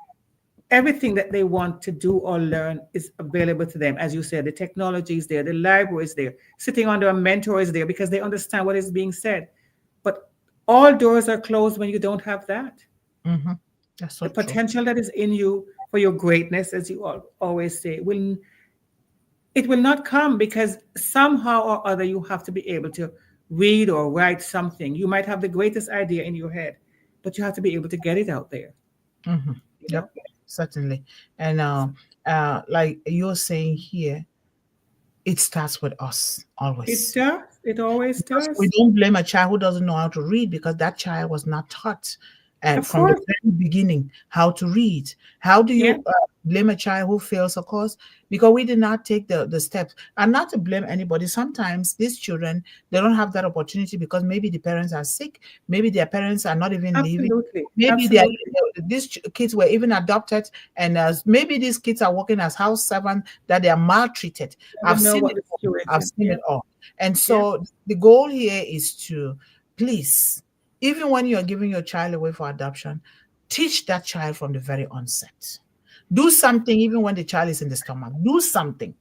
everything that they want to do or learn is available to them. As you said, the technology is there, the library is there, sitting under a mentor is there because they understand what is being said. But all doors are closed when you don't have that. Mhm. That's so The true. potential that is in you for your greatness, as you always say, it will not come, because somehow or other you have to be able to read or write something. You might have the greatest idea in your head, but you have to be able to get it out there, Mhm. you Yep, know? certainly. And like you're saying here, it starts with us It always. does. It always Because we does. don't blame a child who doesn't know how to read because that child was not taught Of from the course. very beginning how to read. How do Yeah, you blame a child who fails a course? Because we did not take the steps. And not to blame anybody. Sometimes these children, they don't have that opportunity because maybe the parents are sick. Maybe their parents are not even living. absolutely. Maybe Absolutely. these kids were even adopted, and maybe these kids are working as house servants that they are maltreated. I I've don't know seen what it the all. I've situation. seen Yeah, it all. And yeah. so the goal here is to please, even when you're giving your child away for adoption, teach that child from the very onset. Do something even when the child is in the stomach. Do something.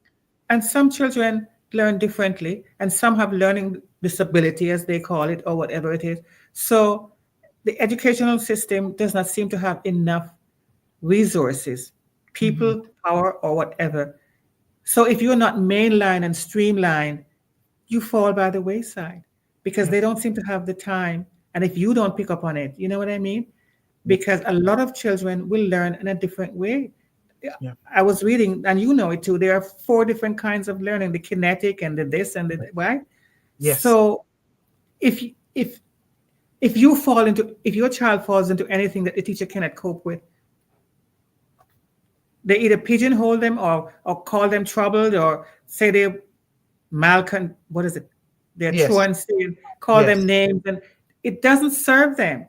And some children learn differently, and some have learning disability, as they call it, or whatever it is. So the educational system does not seem to have enough resources, Mhm. people, power, or whatever. So if you're not mainline and streamlined, you fall by the wayside, because Yep. they don't seem to have the time. And if you don't pick up on it, you know what I mean? Yep. Because a lot of children will learn in a different way. Yep. I was reading, and you know it too. There are four different kinds of learning: the kinetic and the this and the right. Yes. So if if if your child falls into anything that the teacher cannot cope with, they either pigeonhole them, or call them troubled, or say they're what is it? They're Yes. truancy, call them Yes. names, and it doesn't serve them.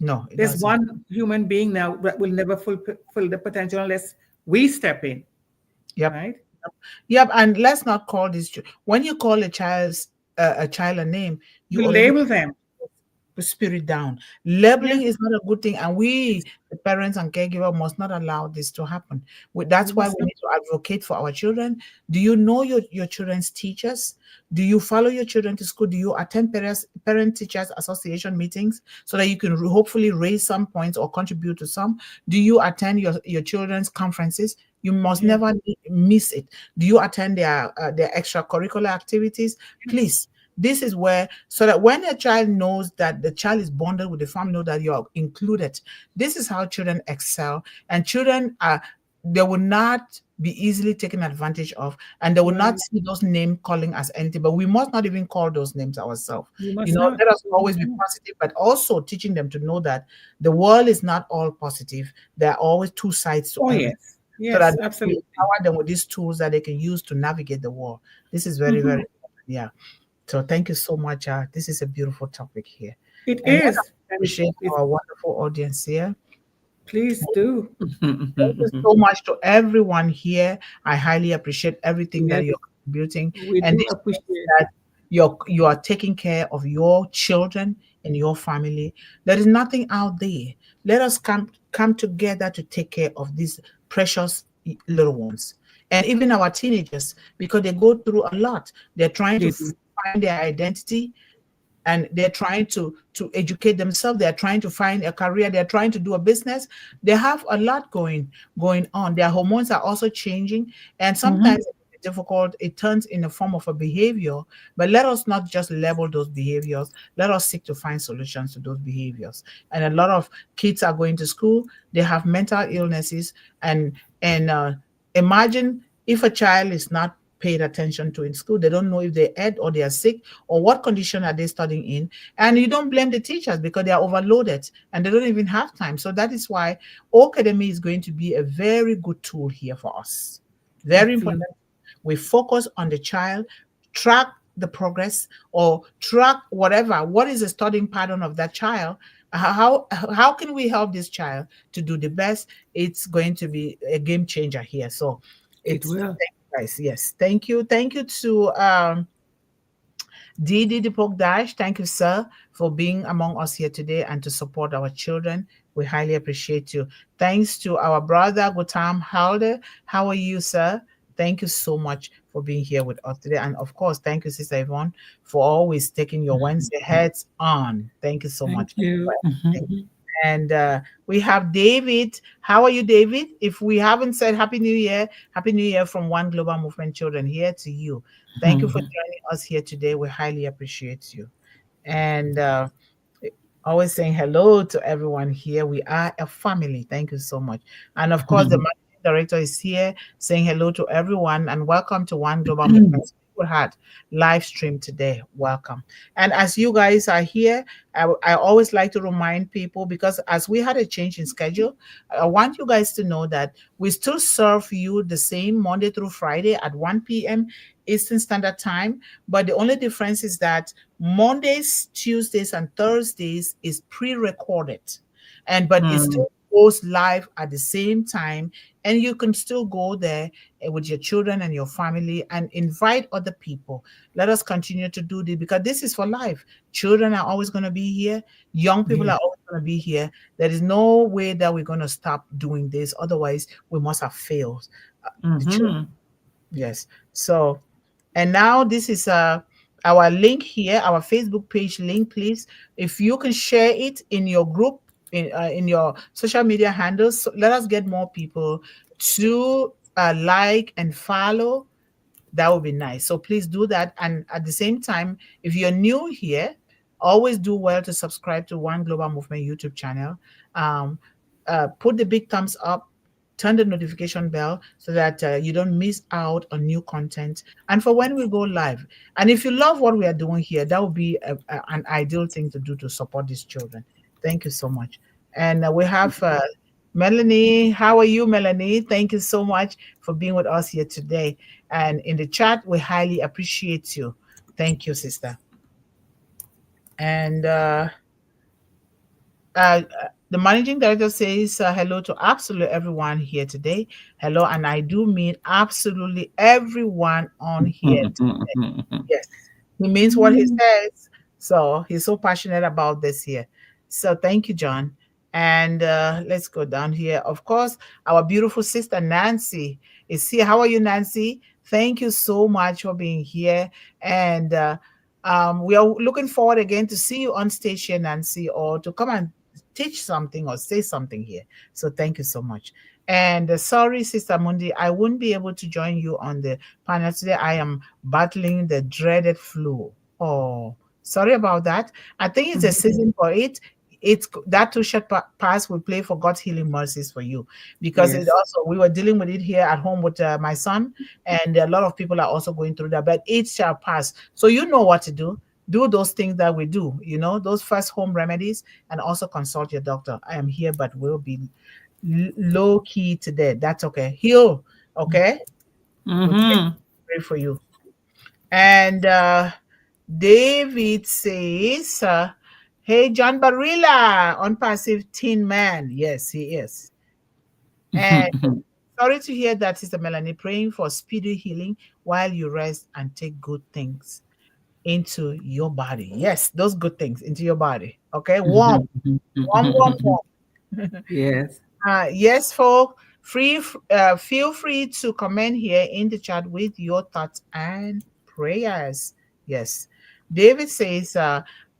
No, it There's doesn't. one human being now that will never fulfill the potential unless we step in, Yep. right? Yep. And let's not call this when you call a child a name, you We already label them. the spirit down. Yeah. Labeling is not a good thing, and we, the parents and caregiver, must not allow this to happen. We That's why must we not. need to advocate for our children. Do you know your children's teachers? Do you follow your children to school? Do you attend parent teachers association meetings so that you can hopefully raise some points or contribute to some? Do you attend your children's conferences? You must Yeah. never miss it. Do you attend their extracurricular activities? Please, this is where, so that when a child knows that the child is bonded with the family, know that you're included. This is how children excel. And children are they will not be easily taken advantage of, and they will not Right. see those name calling as anything. But we must not even call those names ourselves. You You must know, not. let us You always must be not. positive, but also teaching them to know that the world is not all positive. There are always two sides to Oh, everything, yes. so that Yes, we absolutely. empower them with these tools that they can use to navigate the world. This is very, very Hmm. important. Yeah. So thank you so much. This is a beautiful topic here. It And let us is. appreciate It's, our wonderful audience here. please do. Thank you so much to everyone here. I highly appreciate everything that Yes, you're contributing. we And do this means appreciate that you are taking care of your children and your family. There is nothing out there. Let us come together to take care of these precious little ones. And even our teenagers, because they go through a lot. They're trying to they do. find their identity, and they're trying to educate themselves, they're trying to find a career, they're trying to do a business. They have a lot going on. Their hormones are also changing, and Hmm. sometimes it's difficult. It turns in the form of a behavior. But let us not just label those behaviors. Let us seek to find solutions to those behaviors. And a lot of kids are going to school, they have mental illnesses, and imagine if a child is not paid attention to in school. They don't know if they ate or they are sick or what condition are they studying in. And you don't blame the teachers because they are overloaded and they don't even have time. So that is why academy is going to be a very good tool here for us. Very important. Excellent. We focus on the child, track the progress, or track whatever. What is the studying pattern of that child? How can we help this child to do the best? It's going to be a game changer here. So It it's will. thank you guys. Yes, thank you to Didi Dipok Dash. Thank you, sir, for being among us here today and to support our children. We highly appreciate you. Thanks to our brother Gutam Halde. How are you, sir? Thank you so much for being here with us today. And of course, thank you, Sister Yvonne, for always taking your Wednesday heads on. Thank you so Thank much. you. Mhm. And we have David. How are you, David? If we haven't said Happy New Year from One Global Movement Children here to you. Thank you for joining us here today. We highly appreciate you. And always saying hello to everyone here. We are a family. Thank you so much. And of course, the managing director is here saying hello to everyone and welcome to One Global Movement. We had live stream today. Welcome. And as you guys are here, I always like to remind people, because as we had a change in schedule, I want you guys to know that we still serve you the same Monday through Friday at 1 p.m. Eastern Standard Time. But the only difference is that Mondays, Tuesdays, and Thursdays is pre-recorded, but it Mm. still goes live at the same time, and you can still go there with your children and your family and invite other people. Let us continue to do this because this is for life. Children are always going to be here. Young people Yeah. are always going to be here. There is no way that we're going to stop doing this. Otherwise, we must have failed. The children, Hmm. yes. So, and now this is our link here, our Facebook page link. Please, if you can share it in your group, in your social media handles, so let us get more people to like and follow. That would be nice. So please do that. And at the same time, if you're new here, always do well to subscribe to One Global Movement YouTube channel. Um, put the big thumbs up, turn the notification bell so that you don't miss out on new content and for when we go live. And if you love what we are doing here, that would be an ideal thing to do to support these children. Thank you so much. And we have Melanie. How are you, Melanie? Thank you so much for being with us here today. And in the chat, we highly appreciate you. Thank you, sister. And the managing director says hello to absolutely everyone here today. Hello, and I do mean absolutely everyone on here. Yes, he means what he says. So he's so passionate about this here. So thank you, John. And let's go down here. Of course, our beautiful sister Nancy is here. How are you, Nancy? Thank you so much for being here. And we are looking forward again to see you on stage here, Nancy, or to come and teach something or say something here. So thank you so much. And sorry, Sister Mundih, I won't be able to join you on the panel today. I am battling the dreaded flu. Oh, sorry about that. I think it's a season for it. it's that too shall pass will play for God's healing mercies for you, because it Yes. also, we were dealing with it here at home with my son, and a lot of people are also going through that, but it shall pass. So you know what to do those things that we do, those first home remedies, and also consult your doctor. I am here but will be low key today. That's okay. Heal. Okay, we Mm-hmm. pray for you. And David says, hey, John Barilla, unpassive teen man. Yes, he is. And sorry to hear that, Sister Melanie, praying for speedy healing while you rest and take good things into your body. Yes, those good things into your body. Okay, warm, warm, warm, warm. Yes. Yes, folk, feel free to comment here in the chat with your thoughts and prayers. Yes. David says,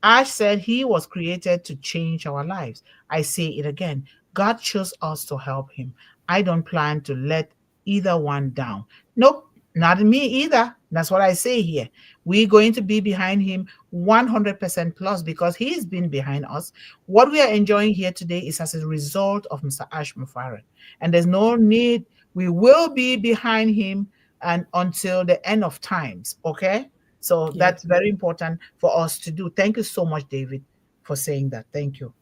Ash said he was created to change our lives. I say it again. God chose us to help him. I don't plan to let either one down. Nope, not me either. That's what I say here. We're going to be behind him 100% plus, because he's been behind us. What we are enjoying here today is as a result of Mr. Ash Mufareh. And there's no need, we will be behind him and until the end of times. Okay. So Yes. that's very important for us to do. Thank you so much, David, for saying that. Thank you.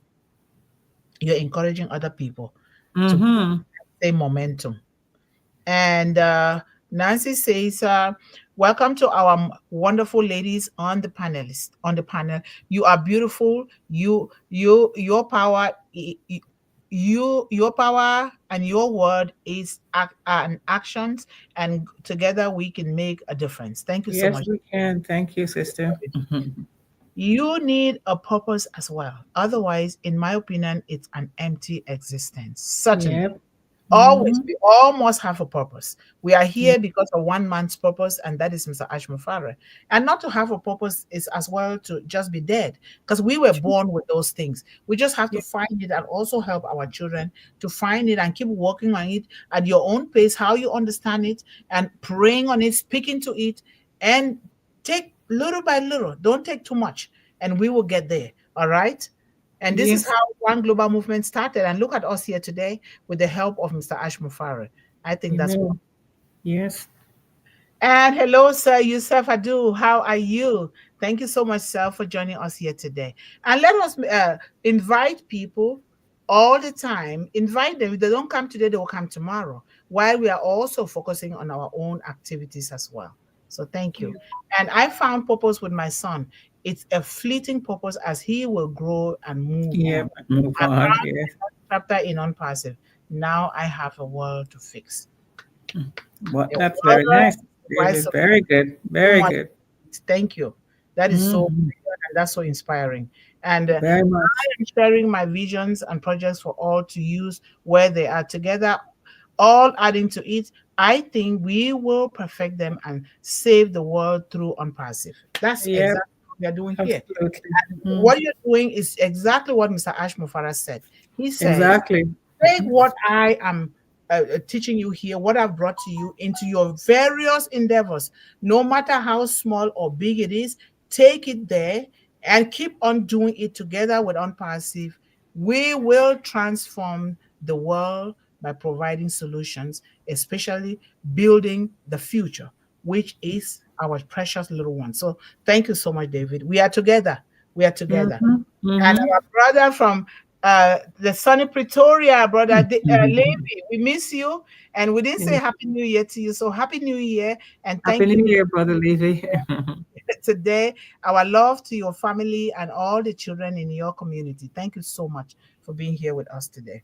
You're encouraging other people to Mm-hmm. stay momentum. And Nancy says, "Welcome to our wonderful ladies on the panel. You are beautiful. Your power, your power, and your word is an actions, and together we can make a difference. Thank you so Yes, much. we can. Thank you, sister. You need a purpose as well. Otherwise, in my opinion, it's an empty existence. Certainly. Yep. Always, Mm-hmm. we all must have a purpose. We are Yeah. here because of one man's purpose, and that is Mr. Ash Mufareh. And not to have a purpose is as well to just be dead, because we were born with those things. We just have to Yeah. find it and also help our children to find it and keep working on it at your own pace, how you understand it, and praying on it, speaking to it, and take little by little. Don't take too much, and we will get there. All right. And this is Yes. how One Global Movement started. And look at us here today with the help of Mr. Ash Mufareh. I think that's what. Amen. Yes. And hello, sir, Yusuf Adu. How are you? Thank you so much, sir, for joining us here today. And let us invite people all the time. Invite them. If they don't come today, they will come tomorrow, while we are also focusing on our own activities as well. So thank you. Yeah. And I found purpose with my son. It's a fleeting purpose as he will grow and move Yep. on. Move I on. found Yes. a chapter in unpassive. Now I have a world to fix. Well, The that's very world nice, rise David. of Very good. so Very much. good. Thank you. That is so Mm-hmm. brilliant and that's so inspiring. And Very much. I am sharing my visions and projects for all to use where they are together, all adding to it. I think we will perfect them and save the world through Unpassive. That's Yep. exactly what we are doing here. Absolutely. Mm. What you're doing is exactly what Mr. Ash Mufareh said. He says, Exactly. take what I am teaching you here, what I've brought to you into your various endeavors, no matter how small or big it is, take it there and keep on doing it together with Unpassive. We will transform the world by providing solutions, especially building the future, which is our precious little one. So thank you so much, David. We are together. We are together. Mm-hmm. And Mm-hmm. our brother from the sunny Pretoria, brother Mm-hmm. Levi, we miss you. And we didn't say Yes. Happy New Year to you. So Happy New Year. And Happy thank you New Year, Brother Levy. today. Our love to your family and all the children in your community. Thank you so much for being here with us today.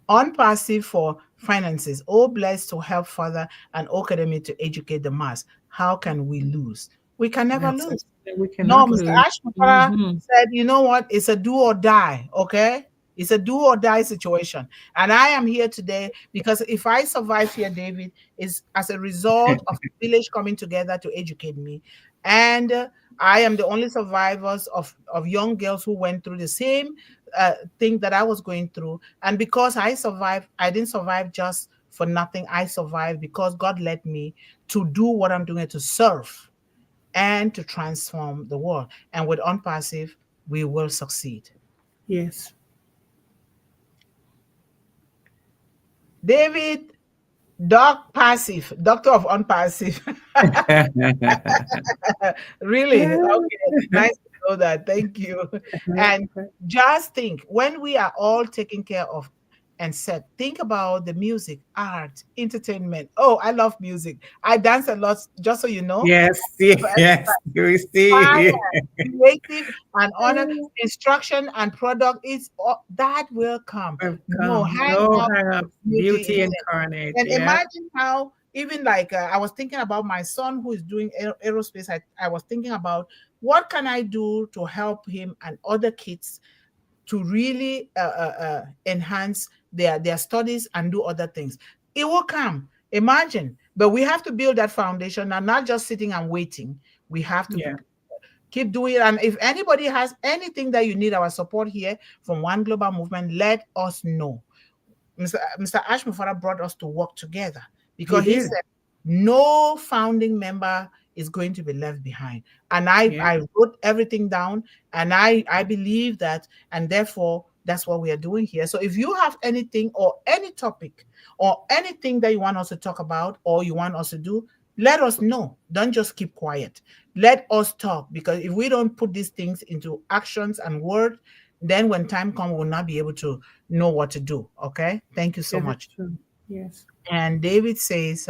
On passive for finances, all blessed to help further and academy to educate the mass. How can we lose? We can never That's it. lose. We No, cannot Mr. lose. Ashmara Mm-hmm. said, you know what? It's a do or die, okay? It's a do or die situation. And I am here today because if I survive here, David, is as a result of the village coming together to educate me. And I am the only survivors of young girls who went through the same thing that I was going through. And because I survived, I didn't survive just for nothing. I survived because God led me to do what I'm doing, to serve and to transform the world. And with Unpassive, we will succeed. Yes. David, Doc Passive, Doctor of Unpassive. Really? Okay. Nice to know that. Thank you. And just think when we are all taken care of and said, think about the music, art, entertainment. Oh, I love music. I dance a lot, just so you know. Yes, yes, you Fire, see. creative, and honor, instruction and product is that will come. No Welcome. hang No up, hang up. beauty Beauty in it. incarnate. And Yeah. imagine how, even like I was thinking about my son who is doing aerospace. I was thinking about what can I do to help him and other kids to really enhance their studies and do other things. It will come. Imagine. But we have to build that foundation and not just sitting and waiting. We have to Yeah. keep doing it. And if anybody has anything that you need our support here from One Global Movement, let us know. Mr. Ash Mufara brought us to work together He because he did. said no founding member is going to be left behind. And I, Yeah. I wrote everything down, and I believe that, and therefore that's what we are doing here. So if you have anything or any topic or anything that you want us to talk about or you want us to do, let us know. Don't just keep quiet. Let us talk, because if we don't put these things into actions and words, then when time comes, we'll not be able to know what to do. Okay. Thank you so Yes, it's much. true. Yes. And David says,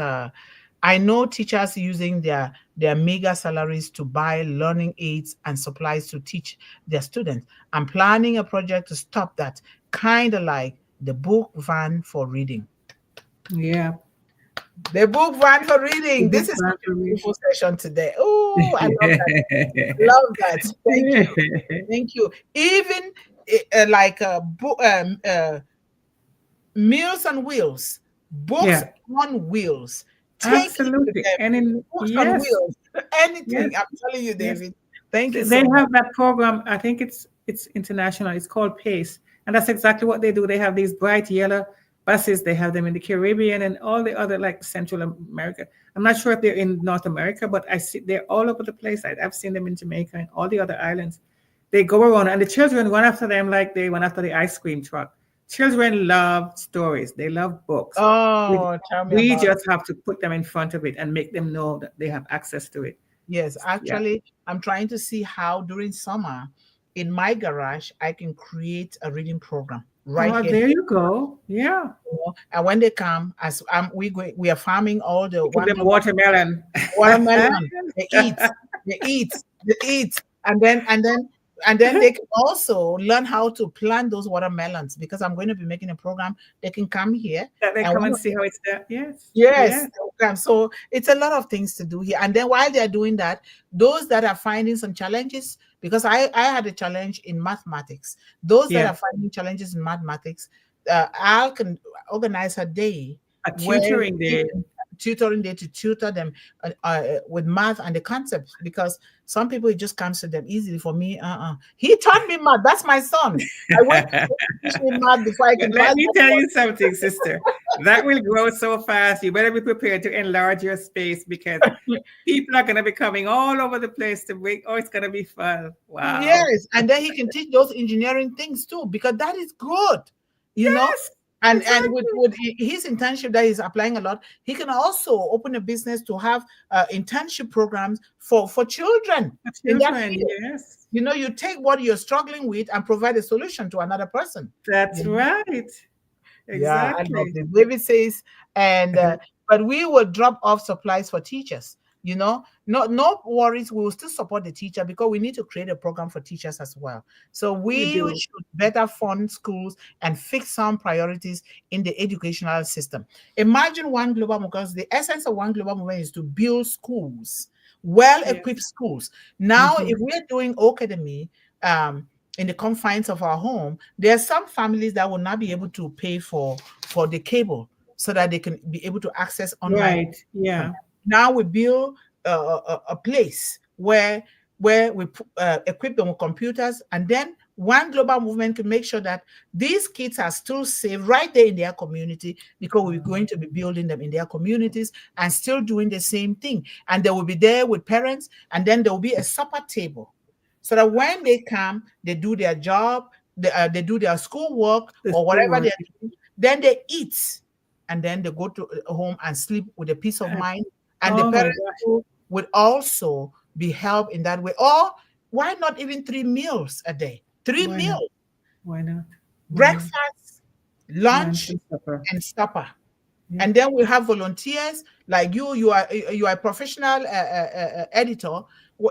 I know teachers using their meager salaries to buy learning aids and supplies to teach their students. I'm planning a project to stop that, kind of like the book van for reading. Yeah. The book van for The reading. book This is plan such to a read. beautiful session today. Oh, I love that. Love that. Thank you. Thank you. Even like Meals on Wheels, books Yeah. on wheels. Take it to Absolutely. them. And in Books on yes, wheels. yes, Anything. I'm telling you, yes. David. Thank you They so much. have that program. I think it's international. It's called PACE, and that's exactly what they do. They have these bright yellow buses. They have them in the Caribbean and all the other like Central America. I'm not sure if they're in North America, but I see they're all over the place. I've seen them in Jamaica and all the other islands. They go around, and the children run after them like they went after the ice cream truck. Children love stories. They love books. We, Oh, tell me we about it. just have to put them in front of it and make them know that they have access to it. Yes, Yeah. actually, I'm trying to see how during summer in my garage I can create a reading program right Oh, here. there you go. Yeah. And when they come, as we are farming all the You give One them Global watermelon. watermelon. They eat, and then they can also learn how to plant those watermelons, because I'm going to be making a program. They can come here That they and come one and of see how it's done. Yes. yes, Yes. program. So it's a lot of things to do here. And then while they're doing that, those that are finding some challenges, because I had a challenge in mathematics. Those that Yeah. are finding challenges in mathematics, I can organize a day A where tutoring we day. can tutoring day to tutor them with math and the concepts, because some people it just comes to them easily. For me, he taught me math. That's my son. I went to teach me math before I can pass Let me that tell course. you something, sister. That will grow so fast. You better be prepared to enlarge your space because people are going to be coming all over the place to bring. Oh, it's going to be fun. Wow. Yes, and then he can teach those engineering things too, because that is good, you know. Yes, And with exactly. his internship that he's applying a lot, he can also open a business to have internship programs for children For in that children, field. yes. You know, you take what you're struggling with and provide a solution to another person. That's right. Yeah, I love Exactly. this. David says, and but we will drop off supplies for teachers. You know, no worries. We will still support the teacher, because we need to create a program for teachers as well. So We we do. should better fund schools and fix some priorities in the educational system. Imagine One Global, because the essence of One Global Movement is to build schools, well-equipped Yes. schools. Now, Hmm. if we're doing academy, in the confines of our home, there are some families that will not be able to pay for the cable so that they can be able to access online. Right. Yeah. Now we build a place where we equip them with computers, and then One Global Movement can make sure that these kids are still safe right there in their community, because we're going to be building them in their communities and still doing the same thing. And they will be there with parents, and then there will be a supper table, so that when they come, they do their job. they do their schoolwork The or whatever schoolwork. they're doing, then they eat, and then they go to home and sleep with a peace of And, mind. And the oh my parents gosh. would also be helped in that way. Or why not even 3 meals a day? Three Why not? meals: Why not? Why not? breakfast, lunch, Lunch and supper. and supper. Yeah. And then we have volunteers like you are a professional editor.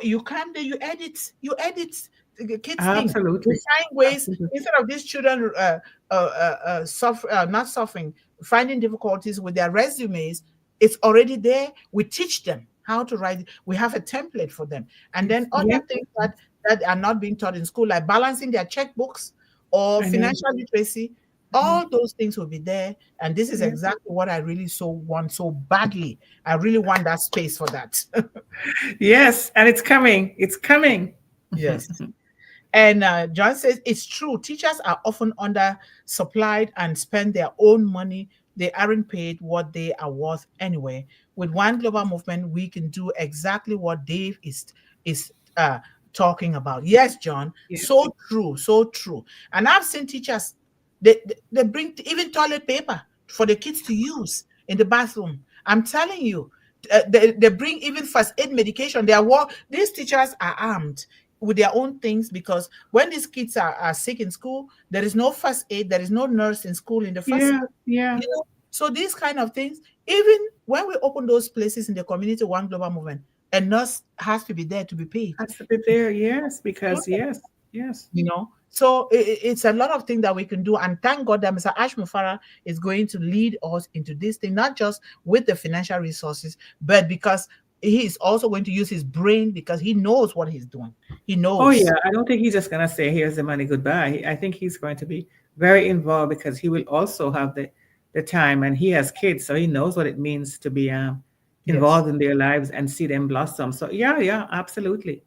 You come there, you edit the kids thing. We Absolutely. find ways Absolutely. instead of these children suffer, not suffering, finding difficulties with their resumes. It's already there. We teach them how to write. We have a template for them, and then Yeah, other things that are not being taught in school, like balancing their checkbooks or I know. financial literacy. I know. All those things will be there, and this is Yeah. exactly what I really so want so badly. I really want that space for that. Yes, and it's coming. It's coming. Yes. And John says it's true. Teachers are often undersupplied and spend their own money. They aren't paid what they are worth anyway. With One Global Movement, we can do exactly what Dave is talking about. Yes, John. Yes. So true. So true. And I've seen teachers, they bring even toilet paper for the kids to use in the bathroom. I'm telling you, they bring even first aid medication. These teachers are armed with their own things, because when these kids are sick in school, there is no first aid, there is no nurse in school in the first Yeah. place. Yeah. So these kind of things, even when we open those places in the community, One Global Movement, a nurse has to be there to be paid. Has to be there. Yes, because yes, yes. So it's a lot of things that we can do, and thank God that Mr. Ash Mufara is going to lead us into this thing, not just with the financial resources, but because he is also going to use his brain, because he knows what he's doing. He Oh knows. yeah. I don't think he's just gonna say, "Here's the money, goodbye." I think he's going to be very involved because he will also have the time, and he has kids, so he knows what it means to be Yes. involved in their lives and see them blossom. So yeah, yeah, absolutely,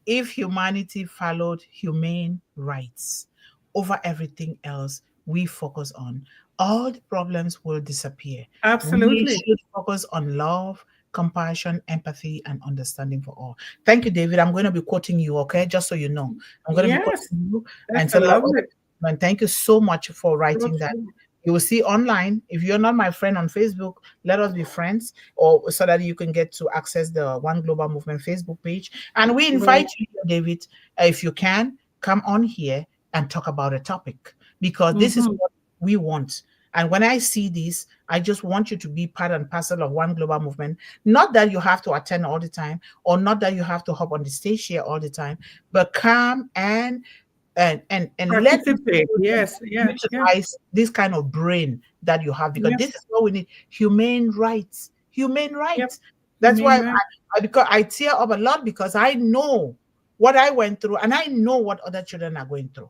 If humanity followed humane rights over everything else we focus on, all the problems will disappear. We absolutely. should focus on love, compassion, empathy, and understanding for all. Thank you, David. I'm going to be quoting you, okay? Just so you know. I'm going to be Yes, quoting you. that's And I so that love it. and thank you so much for So writing that. true. You will see online. If you're not my friend on Facebook, let us be friends, or so that you can get to access the One Global Movement Facebook page. And we Right. invite you, David, if you can, come on here and talk about a topic, because this is Mm-hmm. what we want. And when I see this, I just want you to be part and parcel of One Global Movement. Not that you have to attend all the time, or not that you have to hop on the stage here all the time, but come and let Participate. Yes. Yeah. Yeah. utilize this kind of brain that you have, because Yep. this is what we need: humane rights. Humane Yep. rights. You That's mean why right? because I tear up a lot, because I know what I went through, and I know what other children are going through.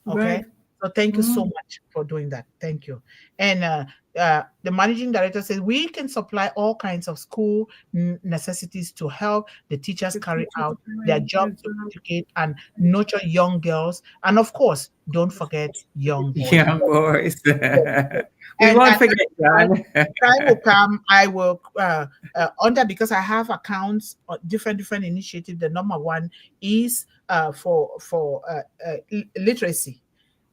Okay. Right. So thank you so Mm. much for doing that. Thank you. And the managing director says we can supply all kinds of school necessities to help the teachers The carry teachers out their doing job their to job. educate and nurture young girls. And of course, don't forget young boys. Young boys. We And won't at forget, time, John. time will come. I will under, because I have accounts different initiatives. The number one is for literacy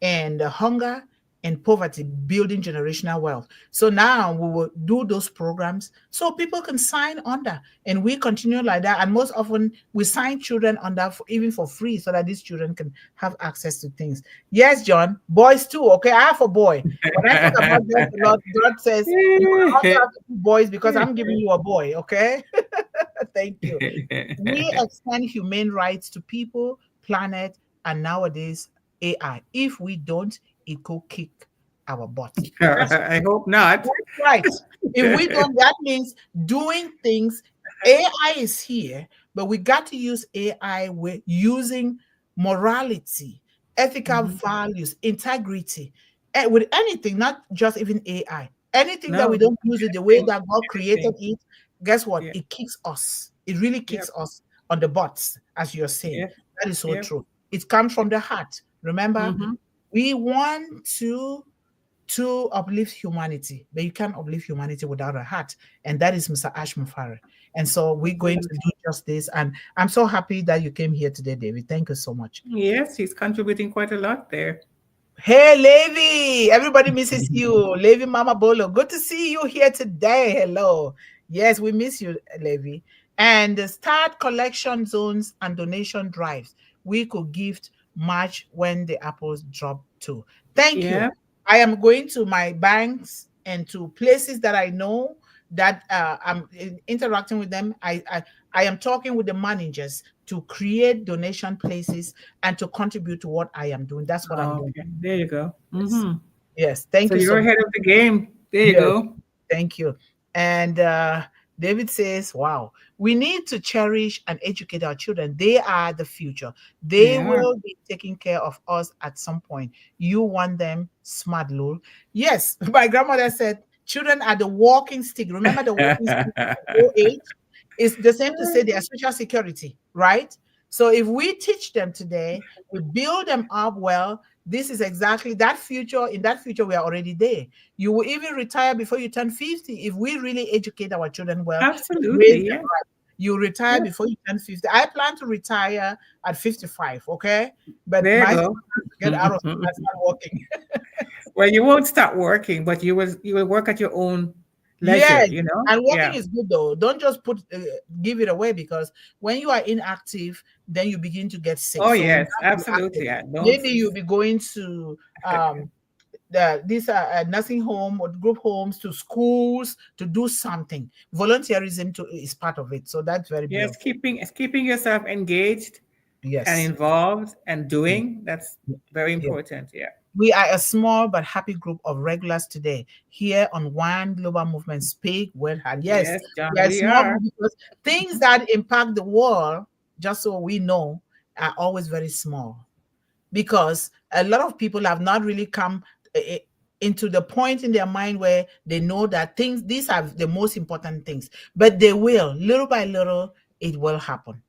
and hunger and poverty, building generational wealth. So now we will do those programs so people can sign under, and we continue like that. And most often we sign children under even for free, so that these children can have access to things. Yes, John, boys too. Okay, I have a boy. When I talk about girls a lot, God says you can also have two boys, because I'm giving you a boy. Okay, thank you. We extend humane rights to people, planet, and nowadays AI. If we don't, it could kick our butt. That's I hope not. right. If we don't, that means doing things. AI is here, but we got to use AI with using morality, ethical Mhm. values, integrity, with anything, not just even AI. Anything that we No, don't use it the way anything, that God created anything. it, guess what? Yeah. It kicks us. It really Yep. kicks us on the butts, as you're saying. Yep. That is so Yep. true. It comes from the heart. Remember, Mm-hmm. we want to uplift humanity, but you can't uplift humanity without a heart, and that is Mr. Ash Mufari. And so we're going to do just this, and I'm so happy that you came here today, David. Thank you so much. Yes, he's contributing quite a lot there. Hey, Levi. Everybody misses you. Levi Mama Bolo. Good to see you here today. Hello. Yes, we miss you, Levi. And start collection zones and donation drives. We could gift March when the apples drop too. Thank you. Yeah. I am going to my banks and to places that I know that interacting with them. I am talking with the managers to create donation places and to contribute to what I am doing. That's what I'm doing. Okay. There you go. Yes. Hmm. Yes. So Thank you you're so much. ahead of the game. There you Yes. go. Thank you. And David says, wow, we need to cherish and educate our children. They are the future. They They are. will be taking care of us at some point. You want them smart, lol. Yes, my grandmother said, children are the walking stick. Remember the walking stick of old age? It's the same to say they are social security, right? So if we teach them today, we build them up well. This is exactly that future. In that future, we are already there. You will even retire before you turn 50 if we really educate our children well, raise Absolutely. them Yeah. right. You retire Yep. before you turn 50. I plan to retire at 55, okay? But There you my son go. has to get out of school and start working. Well, you won't stop working, but you will work at your own leisure, Yes, you know? and working Yeah. is good though. Don't just give it away because when you are inactive, then you begin to get sick. Oh So we yes, have to be active. absolutely. I don't Maybe you'll be going to these are nursing home or group homes to schools to do something. Volunteerism is part of it. So that's very yes, beautiful. keeping yourself engaged and Yes. involved and doing, that's very Yes. important. Yeah. We are a small but happy group of regulars today here on One Global Movement Speak Word Hard. Yes, Yes, John, we are a we small are. group because things that impact the world, just so we know, are always very small. Because a lot of people have not really come eh, into the point in their mind where they know that these are the most important things, but they will, little by little, it will happen.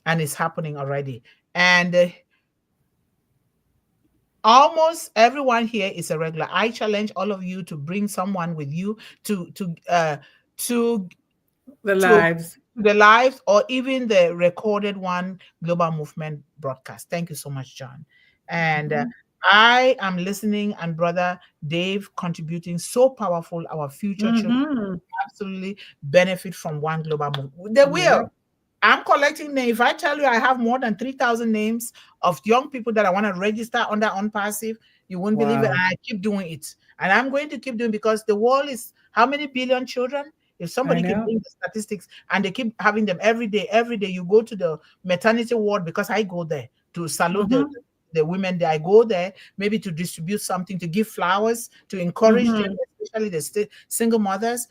And it's happening already. And almost everyone here is a regular. I challenge all of you to bring someone with you to The to lives. the live or even the recorded one global movement broadcast. Thank you so much, John. And Mhm. I am listening, and brother Dave contributing so powerful. Our future children Mhm. absolutely benefit from one global movement. They will. Yep. I'm collecting names. If I tell you I have more than 3,000 names of young people that I want to register under OnPassive, you won't believe it. Wow. I keep doing it. And I'm going to keep doing because the world is how many billion children? If I somebody can know. bring the statistics and they keep having them every day, you go to the maternity ward because I go there to salute Mhm. the women there. I go there maybe to distribute something, to give flowers, to encourage them, Mhm. especially the single mothers.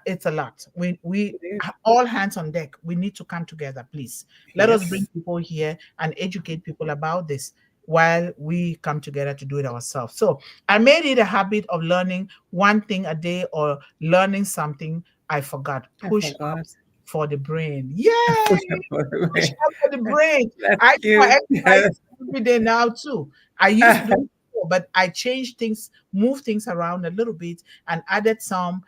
It's a lot. We It is. all hands on deck. We need to come together, please. Let us bring Yes. people here and educate people about this while we come together to do it ourselves. So I made it a habit of learning one thing a day or learning something I forgot. I Push forgot. ups for the brain. Yay! Push up for the Push way. up for the brain. That's I do my cute. exercises every day now too. I used to do it before, but I changed things, moved things around a little bit, and added some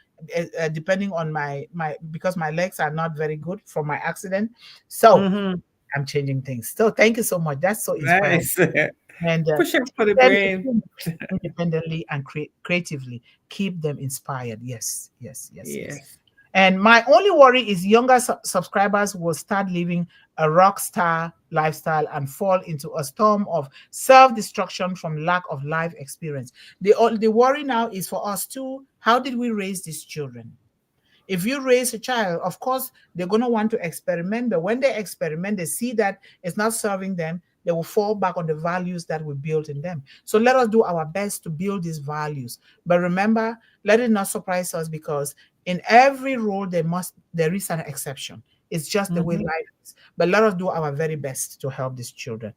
depending on my because my legs are not very good from my accident. So Mhm. I'm changing things. So thank you so much. That's so inspiring. Nice. And Push up for keep the them brain. independently and creatively. Keep them inspired. Yes, yes, yes, yes. Yes. And my only worry is younger subscribers will start living a rock star lifestyle and fall into a storm of self-destruction from lack of life experience. The worry now is for us too. How did we raise these children? If you raise a child, of course, they're going to want to experiment. But when they experiment, they see that it's not serving them, they will fall back on the values that we built in them. So let us do our best to build these values. But remember, let it not surprise us because in every role there is an exception. It's just the way Mhm. life is. But let us do our very best to help these children.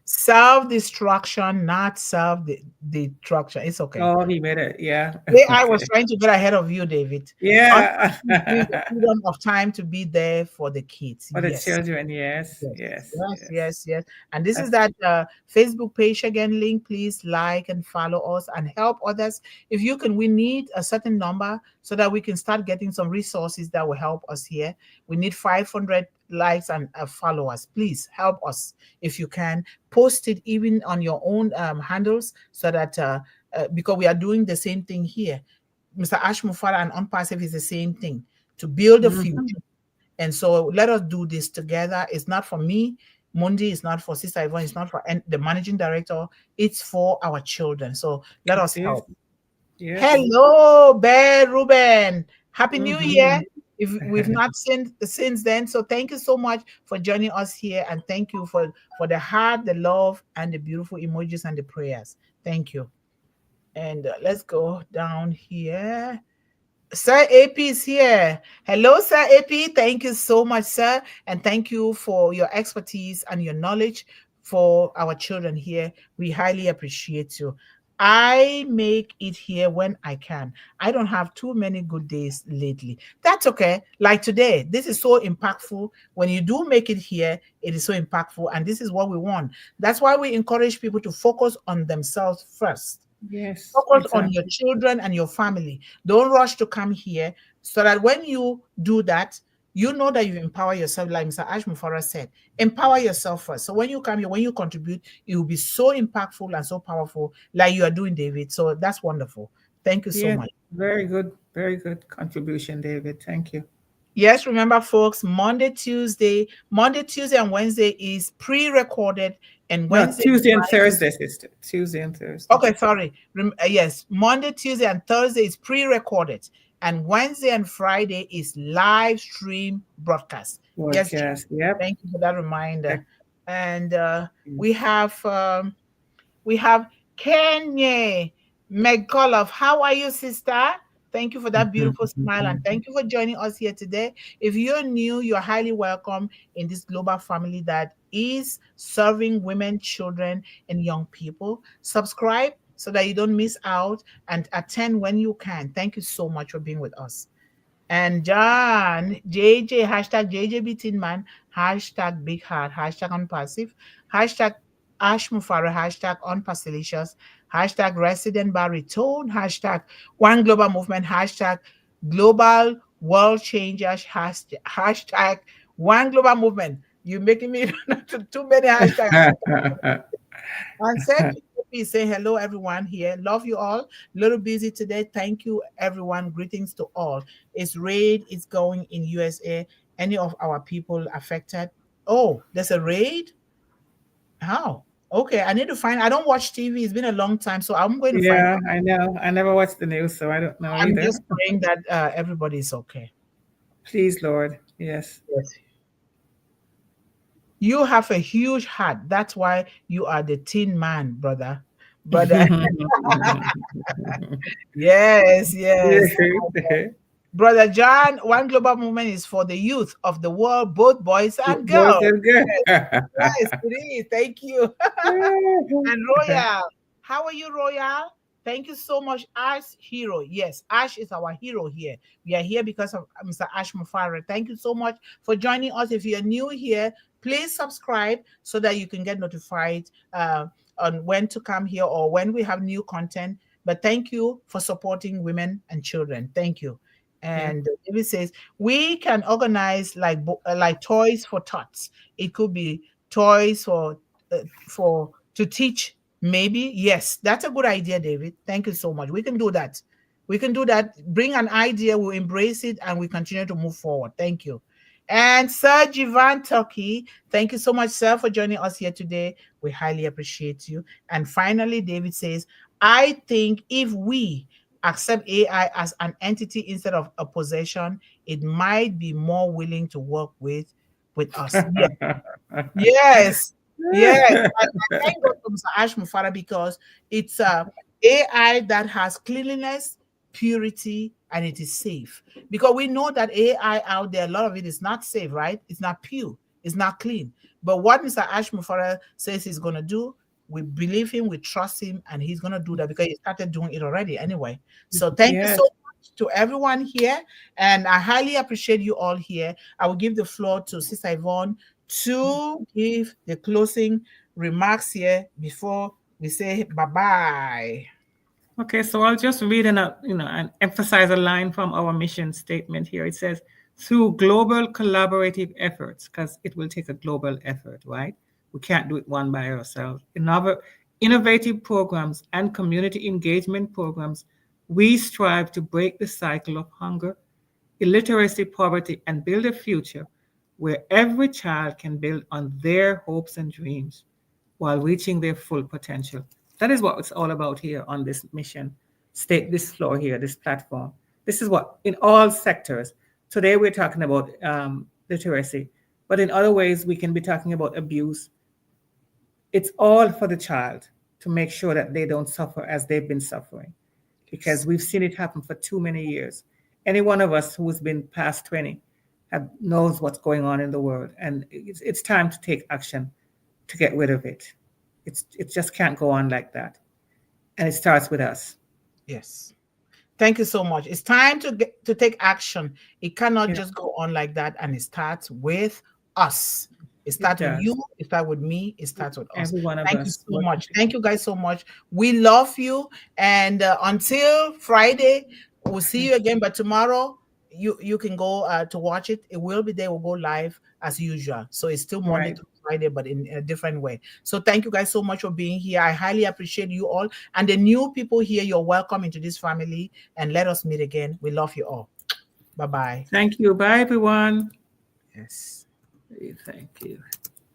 Self-destruction, not self-destruction. It's okay. Oh, he made it. Yeah. AI was Okay. trying to get ahead of you, David. Yeah. Give the freedom of time to be there for the kids. For the Yes. children. Yes. Yes, Yes. yes, Yes. yes, yes. And this is That's that Facebook page again link. Please like and follow us and help others. If you can, we need a certain number so that we can start getting some resources that will help us here. We need 500 likes and followers. Please help us if you can. Post it even on your own handles so that because we are doing the same thing here. Mr. Ash Mufara and Unpassive is the same thing to build a Mhm. future. And so let us do this together. It's not for me, Mundih. It's not for Sister Yvonne. It's not for the managing director. It's for our children. So let It us is. help. Yes. Hello, Bear Ruben. Happy New Year. Mhm. If we've not seen since then, so thank you so much for joining us here, and thank you for the heart, the love, and the beautiful emojis and the prayers. Thank you. And let's go down here. Sir AP is here. Hello, Sir AP. Thank you so much, sir. And thank you for your expertise and your knowledge for our children here. We highly appreciate you. I make it here when I can. I don't have too many good days lately. That's okay. Like today, this is so impactful. When you do make it here, it is so impactful. And this is what we want. That's why we encourage people to focus on themselves first. Yes, Focus on your exactly. children and your family. Don't rush to come here so that when you do that, you know that you empower yourself, like Mr. Ash Mufara said. Empower yourself first. So when you come here, when you contribute, it will be so impactful and so powerful, like you are doing, David. So that's wonderful. Thank you so Yes, much. very good contribution, David. Thank you. Yes, remember, folks, Monday, Tuesday, and Wednesday is pre-recorded, and No, Wednesday, Tuesday and Friday. Thursday, sister. Tuesday and Thursday. Okay, sorry. Yes, Monday, Tuesday, and Thursday is pre-recorded, and Wednesday and Friday is live stream broadcast. Yes, John. Podcast. Yep. Thank you for that reminder. Thank And you. we have Kenya McCullough. How are you, sister? Thank you for that beautiful smile, and thank you for joining us here today. If you're new, you're highly welcome in this global family that is serving women, children, and young people. Subscribe so that you don't miss out, and attend when you can. Thank you so much for being with us. And John, JJ, hashtag JJB Tin Man, hashtag Big Heart, hashtag Unpassive, hashtag Ash Mufara, hashtag Unpassilicious, hashtag Resident Baritone, hashtag One Global Movement, hashtag Global World Changers, hashtag One Global Movement. You're making me too many hashtags. And said please say hello, everyone here. Love you all. Little busy today. Thank you, everyone. Greetings to all. It's raid is going in USA. Any of our people affected? Oh, there's a raid? How? Okay, I need to find. I don't watch TV. It's been a long time, so I'm going to find Yeah, out. I know. I never watched the news, so I don't know I'm either. just praying that everybody is okay. Please, Lord. Yes. Yes. You have a huge heart. That's why you are the Tin Man, brother. Brother. Yes, yes. Yeah. Brother John, One Global Movement is for the youth of the world, both boys and Boys girls. and girls. Yes, it is. Thank you. And Royal, how are you, Royal? Thank you so much, Ash Hero. Yes, Ash is our hero here. We are here because of Mr. Ash Mufara. Thank you so much for joining us. If you're new here, please subscribe so that you can get notified on when to come here or when we have new content. But thank you for supporting women and children. Thank you. Yeah. And David says we can organize like toys for tots. It could be toys for to teach. Maybe yes, that's a good idea, David. Thank you so much. We can do that. We can do that. Bring an idea, we'll embrace it, and we continue to move forward. Thank you. And Sir Jivan Turkey, thank you so much, sir, for joining us here today. We highly appreciate you. And finally, David says, I think if we accept AI as an entity instead of a possession, it might be more willing to work with us. Yes, yes, yes. I thank God for Mr. Ash Mufara because it's a AI that has cleanliness, purity, and it is safe. Because we know that AI out there, a lot of it is not safe, right? It's not pure, it's not clean. But what Mr. Ash Mufara says he's going to do, we believe him, we trust him, and he's going to do that because he started doing it already anyway. So thank you so Yes. much to everyone here, and I highly appreciate you all here. I will give the floor to Sister Yvonne to give the closing remarks here before we say bye bye. Okay, so I'll just read and emphasize a line from our mission statement here. It says, through global collaborative efforts, because it will take a global effort, right? We can't do it one by ourselves. Innovative programs and community engagement programs, we strive to break the cycle of hunger, illiteracy, poverty, and build a future where every child can build on their hopes and dreams while reaching their full potential. That is what it's all about here on this mission, state this floor here, this platform. This is what, in all sectors, today we're talking about literacy, but in other ways we can be talking about abuse. It's all for the child to make sure that they don't suffer as they've been suffering, because Yes. we've seen it happen for too many years. Any one of us who's been past 20 knows what's going on in the world, and it's time to take action to get rid of it. It just can't go on like that, and it starts with us. Yes. Thank you so much. It's time to take action. It cannot Yeah, just go on like that, and it starts with us. It it starts with does. you. It starts with me. It starts with us. Every one of Thank you us so working much. together. Thank you guys so much. We love you. And until Friday, we'll see you again. But tomorrow, you can go to watch it. It will be there. We'll go live as usual. So it's still Monday Right. to Friday, but in a different way. So thank you guys so much for being here. I highly appreciate you all. And the new people here, you're welcome into this family. And let us meet again. We love you all. Bye-bye. Thank you. Bye, everyone. Yes. Thank you.